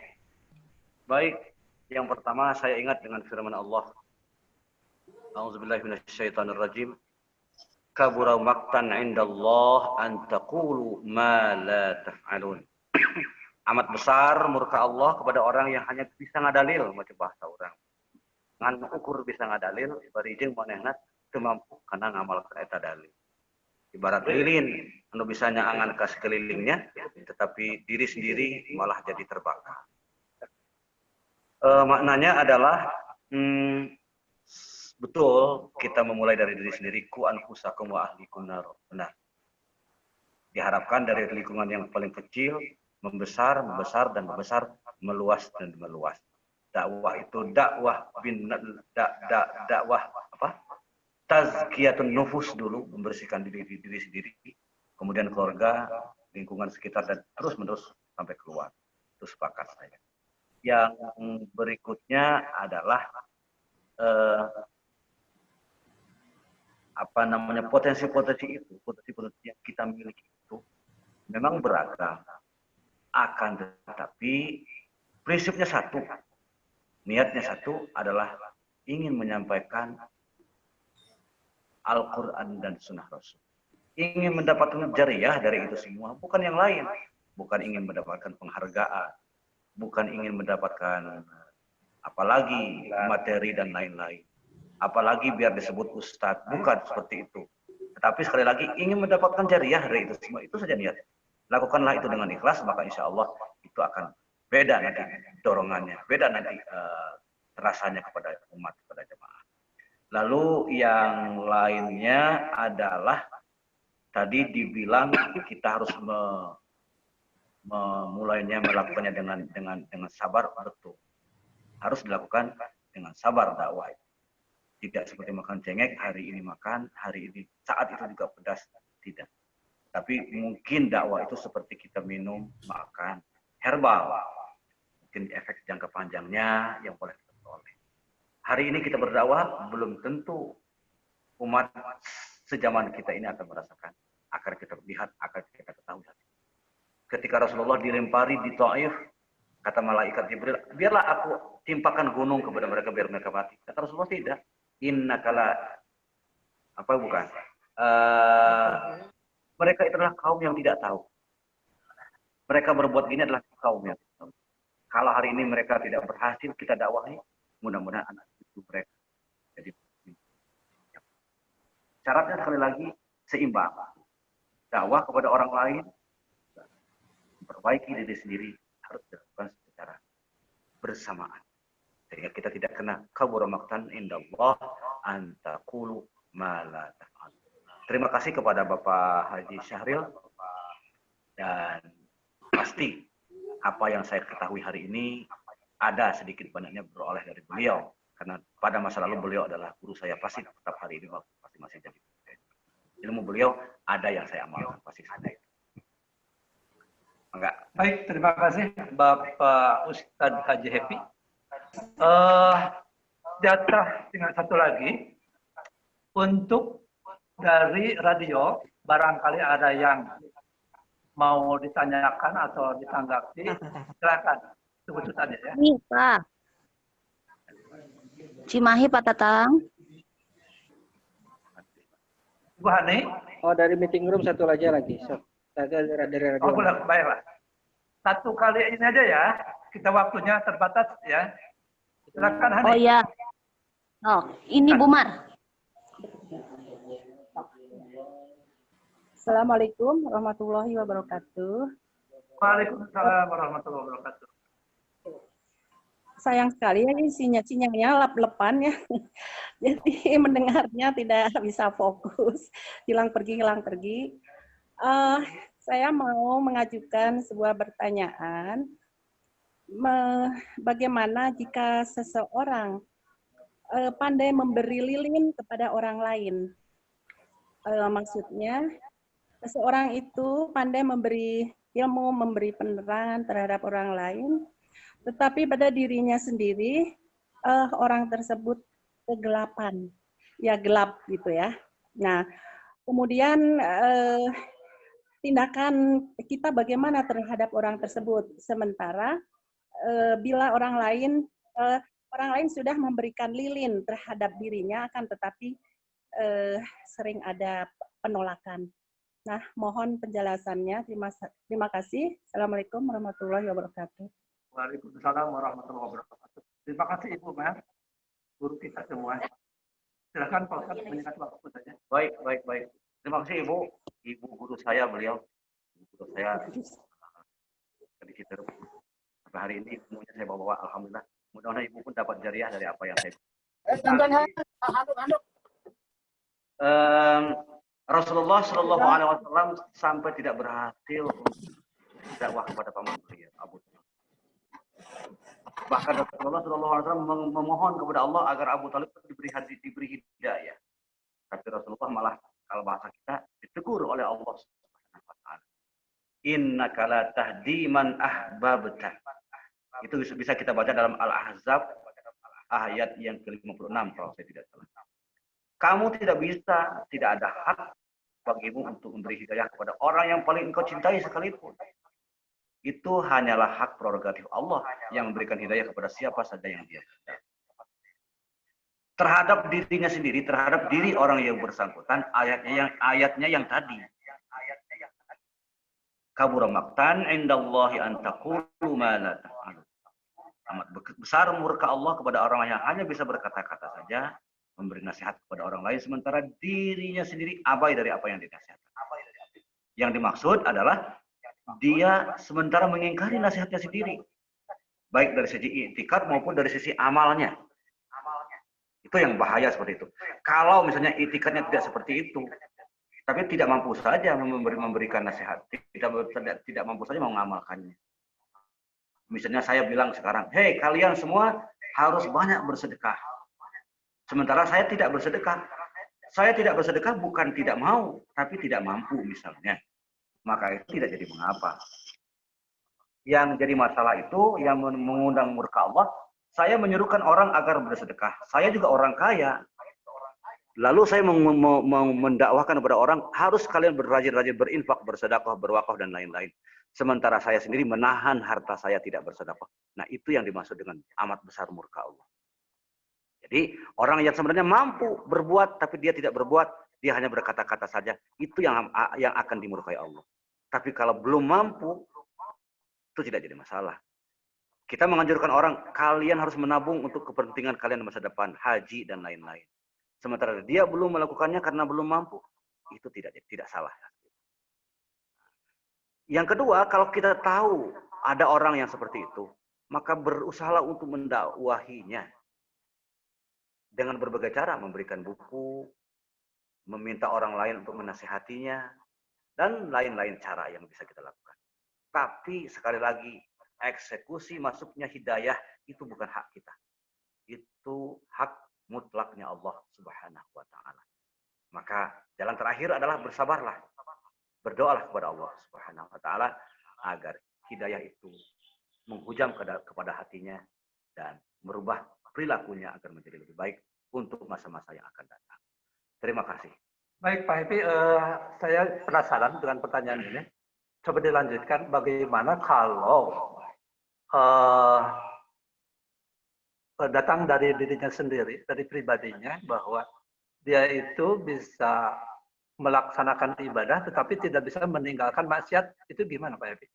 Baik, yang pertama saya ingat dengan firman Allah. A'udzubillahi minasyaitonirrajim. Kabura maqtan 'indallah an taqulu ma la taf'alun. Amat besar murka Allah kepada orang yang hanya bisa ngadalil macam bahasa orang. Ngan ukur bisa ngadalil bari jeung manehna teu mampu kana ngamalkeun eta dalil. Ibarat lilin anu bisa nyaangan ka sekelilingnya, tetapi diri sendiri malah jadi terbakar. Maknanya adalah betul kita memulai dari diri sendiri, ku anfusakum wa ahlikum nar. Benar. Diharapkan dari lingkungan yang paling kecil membesar, dan membesar, meluas dan meluas. Dakwah itu dakwah apa? Tazkiyatun nufus dulu, membersihkan diri sendiri, kemudian keluarga, lingkungan sekitar dan terus menerus sampai keluar. Itu sepakat saya. Yang berikutnya adalah potensi-potensi yang kita miliki itu memang beragam, akan tetapi prinsipnya satu, niatnya satu adalah ingin menyampaikan Al-Quran dan Sunnah Rasul, ingin mendapatkan jariah dari itu semua, bukan yang lain, bukan ingin mendapatkan penghargaan, bukan ingin mendapatkan apalagi materi dan lain-lain, apalagi biar disebut ustadz, bukan seperti itu. Tetapi sekali lagi ingin mendapatkan jariah dari itu semua, itu saja niat. Lakukanlah itu dengan ikhlas, maka insya Allah itu akan beda nanti dorongannya, beda nanti rasanya kepada umat, kepada jemaah. Lalu yang lainnya adalah tadi dibilang kita harus memulainya, melakukannya dengan sabar, betul. Harus dilakukan dengan sabar dakwah. Tidak seperti makan cengek, hari ini makan, hari ini saat itu juga pedas, tidak. Tapi mungkin dakwah itu seperti kita minum, makan herbal. Mungkin efek jangka panjangnya yang boleh kita peroleh. Hari ini kita berdakwah, belum tentu umat sejaman kita ini akan merasakan, akan kita lihat, akan kita ketahui. Ketika Rasulullah dilempari di Taif, kata malaikat Jibril, biarlah aku timpakan gunung kepada mereka biar mereka mati. Kata Rasulullah tidak. Innakala apa bukan? Mereka itu adalah kaum yang tidak tahu. Mereka berbuat ini adalah kaum yang tidak tahu. Kalau hari ini mereka tidak berhasil kita dakwahi, mudah-mudahan anak cucu mereka jadi. Syaratnya sekali lagi seimbang. Dakwah kepada orang lain, memperbaiki diri sendiri harus dilakukan secara bersamaan. Sehingga kita tidak kena kabura maqtan indallah an taqulu ma la taf'al. Terima kasih kepada Bapak Haji Syahril, dan pasti apa yang saya ketahui hari ini ada sedikit banyaknya beroleh dari beliau, karena pada masa lalu beliau adalah guru saya, pasti tetap hari ini pasti masih jadi. Ilmu beliau ada yang saya amalkan, pasti ada. Enggak. Baik, terima kasih Bapak Ustadz Haji Happy. Jatah tinggal satu lagi untuk dari radio, barangkali ada yang mau ditanyakan atau ditanggapi, silakan. Tunggu saja ya. Ini Pak. Cimahi Pak Tatang. Bu Hani. Oh, dari meeting room satu aja lagi. So, dari radio. Oh, boleh, baiklah. Satu kali ini aja ya. Kita waktunya terbatas ya. Silakan Hani. Oh ya. Oh, ini Bu Mar. Assalamualaikum warahmatullahi wabarakatuh. Waalaikumsalam warahmatullahi wabarakatuh. Sayang sekali ya, sinyalnya lap-lepan ya. Jadi mendengarnya tidak bisa fokus. Hilang pergi. Saya mau mengajukan sebuah pertanyaan. Bagaimana jika seseorang pandai memberi lilin kepada orang lain? Maksudnya, seseorang itu pandai memberi ilmu, memberi penerangan terhadap orang lain, tetapi pada dirinya sendiri orang tersebut kegelapan, ya gelap gitu ya. Nah, kemudian tindakan kita bagaimana terhadap orang tersebut, sementara bila orang lain sudah memberikan lilin terhadap dirinya, akan tetapi sering ada penolakan. Nah, mohon penjelasannya. Terima kasih. Assalamualaikum warahmatullahi wabarakatuh. Waalaikumsalam warahmatullahi wabarakatuh. Terima kasih Ibu Mer, guru kita semua. Silakan Pak Ustadz menyingkat waktu saja. Baik. Terima kasih Ibu. Ibu guru saya beliau. Guru saya sedikit sampai hari ini ilmunya saya bawa, alhamdulillah Mudah-mudahan ibu pun dapat jariah dari apa yang saya. Rasulullah Shallallahu Alaihi Wasallam sampai tidak berhasil dakwah kepada paman beliau Abu Talib. Bahkan Rasulullah Shallallahu Alaihi Wasallam memohon kepada Allah agar Abu Talib diberi hidayah. Tapi Rasulullah malah kalau bahasa kita ditegur oleh Allah Subhanahu Wa Taala. Innaka la tahdi man ahbabta. Itu bisa kita baca dalam Al-Ahzab ayat yang ke-56 kalau saya tidak salah. Kamu tidak bisa, tidak ada hak bagimu untuk memberi hidayah kepada orang yang paling engkau cintai sekalipun. Itu hanyalah hak prerogatif Allah yang memberikan hidayah kepada siapa saja yang dia cintai. Terhadap dirinya sendiri, terhadap diri orang yang bersangkutan, ayatnya yang tadi. Kabura maqtan indallahi an taqulu ma la taf'alun. Amat besar murka Allah kepada orang yang hanya bisa berkata-kata saja, memberi nasihat kepada orang lain, sementara dirinya sendiri abai dari apa yang dinasihatkan. Yang dimaksud adalah dia sementara mengingkari nasihatnya sendiri, baik dari sisi i'tikad maupun dari sisi amalnya. Itu yang bahaya seperti itu. Kalau misalnya i'tikadnya tidak seperti itu, tapi tidak mampu saja memberikan nasihat, tidak mampu saja mengamalkannya. Misalnya saya bilang sekarang, hei kalian semua harus banyak bersedekah. Sementara saya tidak bersedekah. Saya tidak bersedekah bukan tidak mau, tapi tidak mampu misalnya. Maka itu tidak jadi mengapa. Yang jadi masalah itu, yang mengundang murka Allah, saya menyuruhkan orang agar bersedekah. Saya juga orang kaya. Lalu saya mendakwahkan kepada orang, harus kalian berrajin-rajin berinfak, bersedekah, berwakaf, dan lain-lain. Sementara saya sendiri menahan harta saya tidak bersedekah. Nah, itu yang dimaksud dengan amat besar murka Allah. Jadi, orang yang sebenarnya mampu berbuat, tapi dia tidak berbuat, dia hanya berkata-kata saja. Itu yang akan dimurkai Allah. Tapi kalau belum mampu, itu tidak jadi masalah. Kita menganjurkan orang, kalian harus menabung untuk kepentingan kalian di masa depan, haji, dan lain-lain. Sementara dia belum melakukannya karena belum mampu, itu tidak salah. Yang kedua, kalau kita tahu ada orang yang seperti itu, maka berusahalah untuk mendakwahinya dengan berbagai cara, memberikan buku, meminta orang lain untuk menasihatinya, dan lain-lain cara yang bisa kita lakukan. Tapi sekali lagi, eksekusi masuknya hidayah itu bukan hak kita. Itu hak mutlaknya Allah Subhanahu wa Ta'ala. Maka jalan terakhir adalah bersabarlah. Berdoalah kepada Allah Subhanahu wa Ta'ala agar hidayah itu menghujam kepada hatinya dan merubah perilakunya agar menjadi lebih baik untuk masa-masa yang akan datang. Terima kasih. Baik Pak Happy, saya penasaran dengan pertanyaan ini. Coba dilanjutkan, bagaimana kalau datang dari dirinya sendiri, dari pribadinya, bahwa dia itu bisa melaksanakan ibadah tetapi tidak bisa meninggalkan maksiat, itu gimana Pak Happy?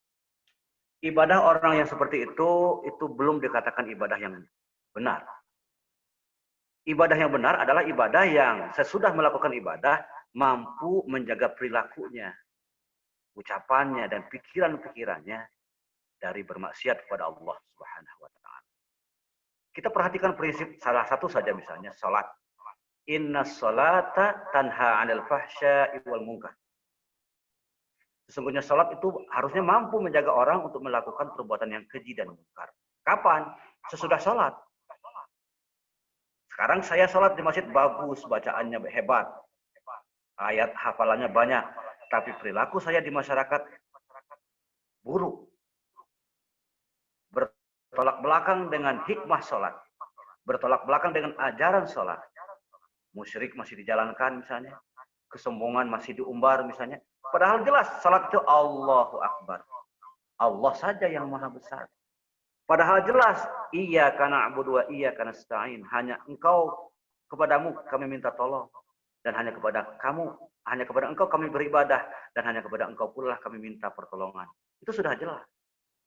Ibadah orang yang seperti itu belum dikatakan ibadah yang benar. Ibadah yang benar adalah ibadah yang sesudah melakukan ibadah mampu menjaga perilakunya, ucapannya, dan pikiran-pikirannya dari bermaksiat kepada Allah Subhanahu wa Ta'ala. Kita perhatikan prinsip salah satu saja, misalnya salat. Inna sholata tanha 'anil fahsya'i wal munkar. Sesungguhnya salat itu harusnya mampu menjaga orang untuk melakukan perbuatan yang keji dan munkar. Kapan? Sesudah salat. Sekarang saya salat di masjid bagus, bacaannya hebat. Ayat hafalannya banyak, tapi perilaku saya di masyarakat buruk. Bertolak belakang dengan hikmah salat. Bertolak belakang dengan ajaran salat. Musyrik masih dijalankan misalnya, kesombongan masih diumbar misalnya. Padahal jelas salat itu Allahu Akbar. Allah saja yang maha besar. Padahal jelas, iyyaka na'budu wa iyyaka nasta'in. Hanya engkau, kepadamu kami minta tolong. Dan hanya kepada engkau kami beribadah. Dan hanya kepada engkau pula kami minta pertolongan. Itu sudah jelas.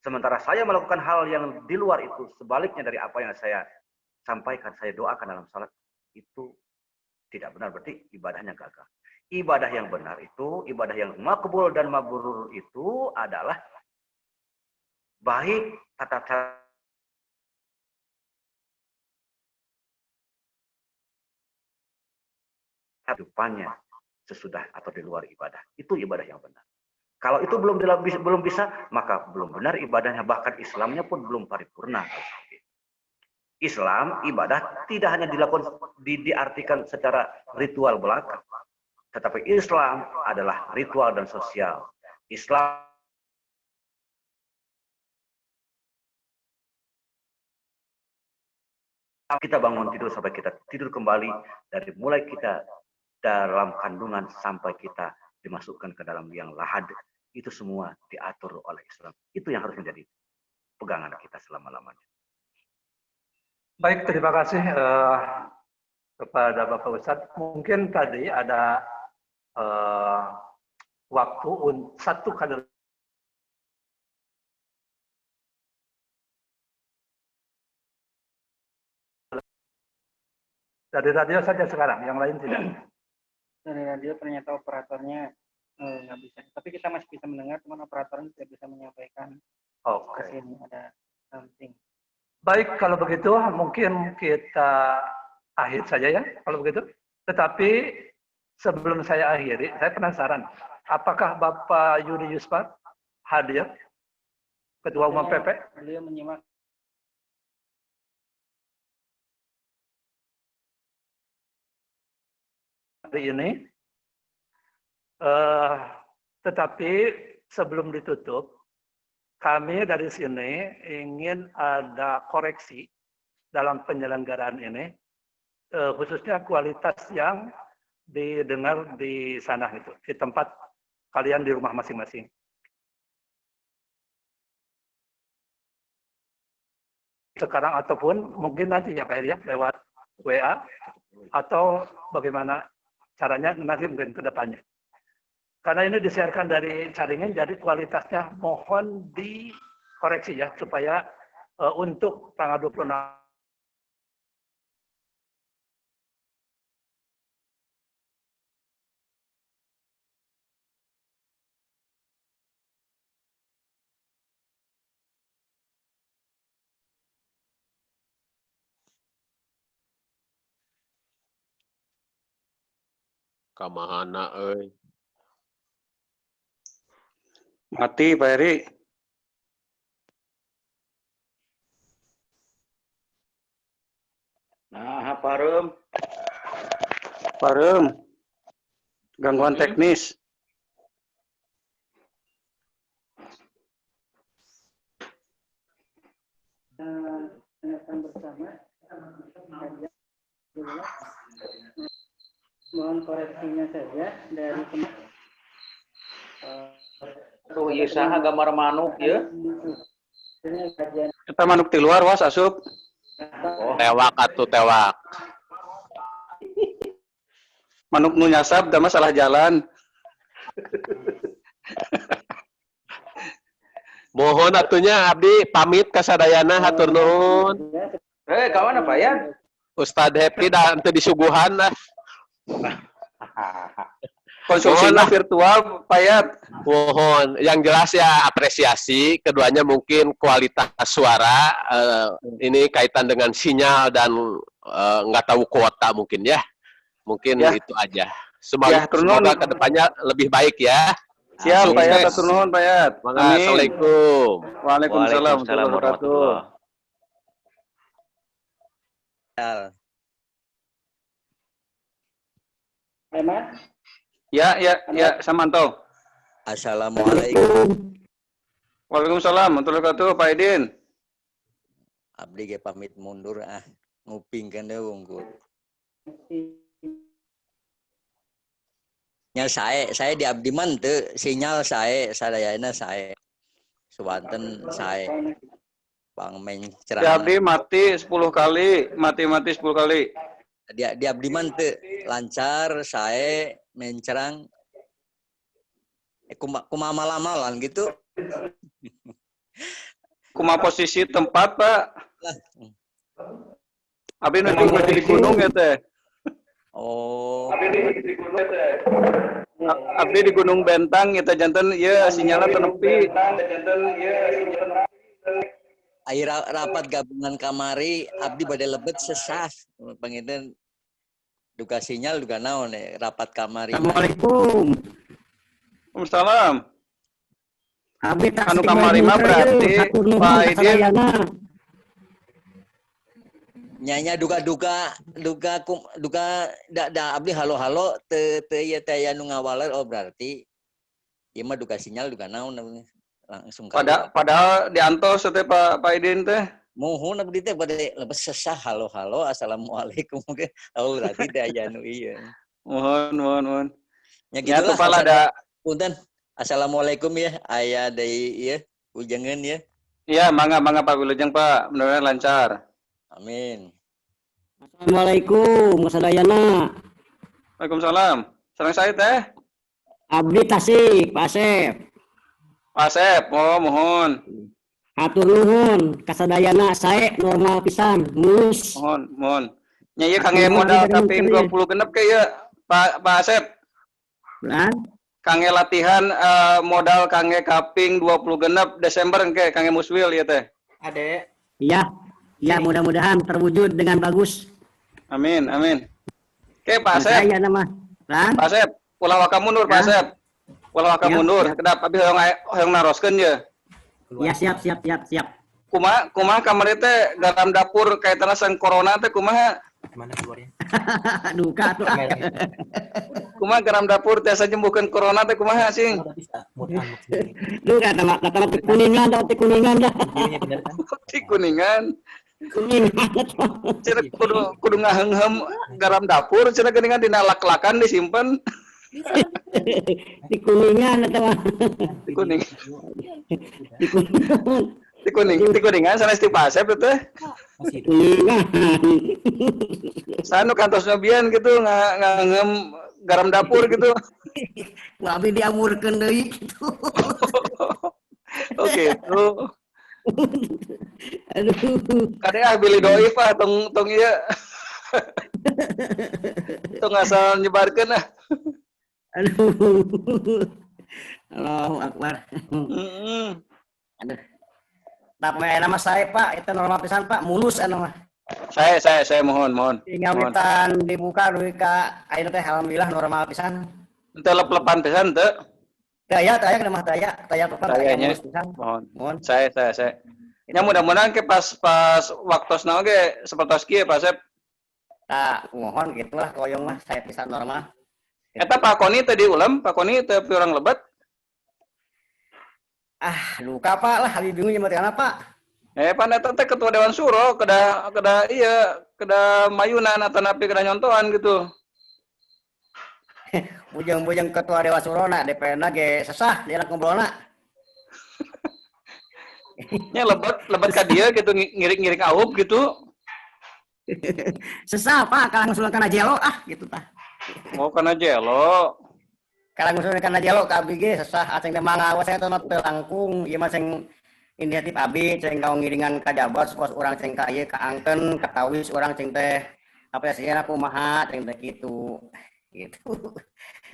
Sementara saya melakukan hal yang di luar itu, sebaliknya dari apa yang saya sampaikan, saya doakan dalam salat, itu tidak benar, berarti ibadahnya gagal. Ibadah yang benar itu, ibadah yang makbul dan mabrur itu adalah baik tata cara kehidupannya sesudah atau di luar ibadah. Itu ibadah yang benar. Kalau itu belum bisa, maka belum benar ibadahnya, bahkan Islamnya pun belum paripurna. Islam ibadah tidak hanya dilakukan diartikan secara ritual belaka, tetapi Islam adalah ritual dan sosial. Islam kita bangun tidur sampai kita tidur kembali, dari mulai kita dalam kandungan sampai kita dimasukkan ke dalam liang lahat, itu semua diatur oleh Islam. Itu yang harus menjadi pegangan kita selama-lamanya. Baik, terima kasih kepada Bapak Ustadz. Mungkin tadi ada waktu satu kali dari radio saja sekarang, yang lain tidak. Dari radio ternyata operatornya nggak bisa. Tapi kita masih bisa mendengar, cuman operatornya tidak bisa menyampaikan. Oke. Ke sini ada something. Baik, kalau begitu mungkin kita akhir saja ya, kalau begitu. Tetapi sebelum saya akhiri, saya penasaran, apakah Bapak Yudi Yuspat hadir, Ketua Umum PP? Beliau menyimak. Hari ini, tetapi sebelum ditutup, kami dari sini ingin ada koreksi dalam penyelenggaraan ini, khususnya kualitas yang didengar di sana itu, di tempat kalian di rumah masing-masing. Sekarang ataupun mungkin nanti ya Pak ya, lewat WA atau bagaimana caranya nanti mungkin ke depannya. Karena ini disiarkan dari Caringin, jadi kualitasnya mohon dikoreksi ya, supaya untuk tanggal 26 Kamahana euy. Mati Pak Eri. Nah, Parum. Parum. Gangguan teknis. Tanyakan bersama. Mohon koreksinya saja dari Tuh, ieu saha gambar manuk ya? Kita manuk di luar was asup. Tewak atuh tewak. Manuk nu nyasap da masalah jalan. Mohon atunya abdi pamit ka sadayana hatur nuhun. Kawan apa ya? Ustad Happy da teu disuguhan lah. Konstruksinya virtual, Payat. Mohon, yang jelas ya apresiasi. Keduanya mungkin kualitas suara, ini kaitan dengan sinyal dan nggak tahu kuota mungkin ya. Mungkin ya. Itu aja. Semoga kedepannya lebih baik ya. Siap, Payat. Atur nuhun, Payat. Assalamualaikum. Waalaikumsalam warahmatullahi wabarakatuh. Ya, Samanto. Assalamualaikum. Waalaikumsalam warahmatullahi wabarakatuh, Pak Edin. Abdi ge pamit mundur ngupingkeun deui wungkul. Nya saya di abdi man teu sinyal sadayana sae. Suwanten sae. Bang mencerang. Di abdi mati 10 kali, mati 10 kali. Di abdi man teu lancar sae mencerang kumaha malam-malam gitu. Kumaha posisi tempat, Pak? Abi nu di gunung ya teh. Oh. Abdi di Gunung Bentang eta janten ieu sinyalna teu nepi. Air rapat gabungan kamari abdi bade lebet sesas panginten duka sinyal duka naon rapat kamari. Assalamualaikum. Waalaikumsalam. Abdi Anu kamari mah berarti Pak Aidin. Nyanya duka da abdi halo teu ieu teh aya nu ngawaler oh berarti ieu mah duka sinyal duka naon langsung Padahal diantos teh Pak Aidin teh. Mohon abdi teh bade lebes sesah halo assalamualaikum mungkin oh berarti teh aya nu ieu. Mohon. Ya gitu lah ada punten. Assalamualaikum ya aya deui ieu ujengeun ya. Iya, mangga Pak Wilujeng Pak, mudah-mudahan lancar. Amin. Assalamualaikum sadayana. Waalaikumsalam. Sareng saya teh. Abdi Tasik, Pak Asep. Pak Asep, oh mohon. Hatur nuhun kasadayana sae normal pisan, mulus. Mohon. Nya ieu kangge modal kaping 20 genep ke ieu Pak Asep. Lan kangge latihan modal kangge kaping 20 genep Desember engke kangge muswil ieu teh. Ade. Iya, mudah-mudahan terwujud dengan bagus. Amin. Oke, Pak Asep. Saya nama. Lan? Pak Asep, ulah waka mundur, Pak Asep. Ulah waka mundur. Kedap abi hoyong naroskeun ye. Ya, siap. Kumaha kamari teh garam dapur kaitanna sang corona teh kumaha? Mana keluarnya? Duka tuh. Kumaha garam dapur tiasa nyembuhkeun corona teh kumaha sing? Duka kata kuningan dah. Kuningan. Cenah kudu ngaheungheum garam dapur, cenah geuningan dina lak-lakan disimpen. Di kuningan atau Di kuningan sanes ti Pak Asep teh. Kuningan. Sanu kantos nobian gitu ngaheum garam dapur gitu. Abi diamurkeun deui gitu. Oke, itu. Aduh. Kadang beli doi Pak tong ieu. Tong asal nyebarkeun ah. Aduh. Allahu Akbar. Aduh. Tapi nama saya Pak, itu normal pisan Pak, mulus anu mah. Saya mohon. Tinggal mitan dibuka duit ka ayeuna teh alhamdulillah normal pisan. Teu lep-lepan pisan teu. Taya mah taya mulus pisan. Mohon. Saya. Nya mudah-mudahan ke pas waktosna oge sapertos kieu Pak Asep. Tah, mohon gitulah koyong mah saya pisan normal. Eta Pak Koni teh diulam, Pak Koni teh urang lebat. Luka Pak lah, habis bingung jeung mah Pak. Pan eta teh ketua Dewan Suro, kedah mayunan atau napi kedah nyontohan gitu. Bujang ketua Dewan Suro na DPR-na ge sesah dia ngobrolna. Nya lebat ka dieu gitu ngiring-ngiring aup gitu. Sesah Pak, kalau ngusulkeun kana jelo gitu tah. Mau kana jelo. Kalau ngusulkeun kana jelo ka abdi ge sesah aceng teh mangawas eta mah teu langkung, ieu mah ceng inisiatif abi ceng kaung ngiringan ka jabat supaya urang ceng ka ieu ka angkeun ka tawis urang ceng teh apresiasina kumaha ceng teh kitu.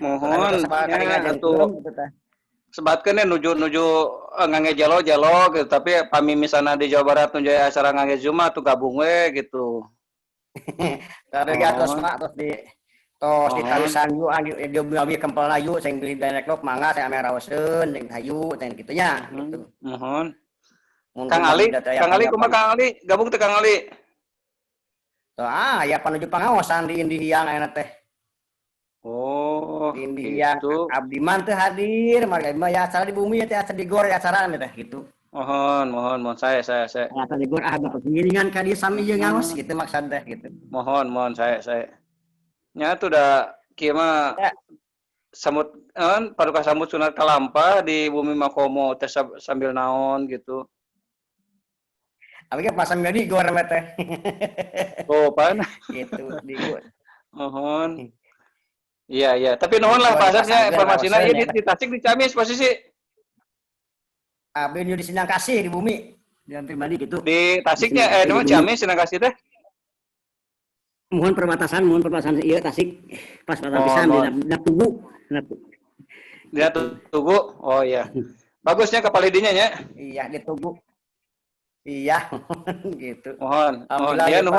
Mohon nya atuh sebatkeun nuju ngangge jalo gitu tapi pamimisana di Jawa Barat nuju acara ngangge Zuma tuh gabung we gitu. Tapi atos Pak terus di talisan yu dia abi kempelna yu ceng di direklok mangga saya ame raoseun ceng hayu ceng kitu nya gitu. Mohon. Kang Ali kumaha Kang Ali gabung teh Kang Ali. Ya panuju pangaosan di Indihiyang ayeuna teh. Oh, Indihiyang gitu. Abdi man teh hadir, marga ya acara di bumi teh acara di gor acara teh gitu. Mohon saya. Acara di gor bapak pengiringan ka dieu sami jeung ngaos gitu maksud teh gitu. Mohon saya. Nya tuh da kieu mah samut paduka sambut sunat kalampah di bumi Makomo teh sambil naon gitu. Abi ge pas sambil di gor mah teh. Oh, pan. Gitu di gor. Mohon. Iya. Tapi nuhun lah Pak Asepnya informasinya ieu di Tasik di Ciamis posisi. Abi di Sindang Kasih di bumi. Di pribadi gitu. Di Tasiknya nama Ciamis Sindang Kasih teh. Mohon perbatasan ieu Tasik. Pas perbatasan di Tugu. Di Tugu. Oh iya. Bagusnya kapal idinya nya. Iya, di Tugu. Iya, gitu. Mohon. Alhamdulillah.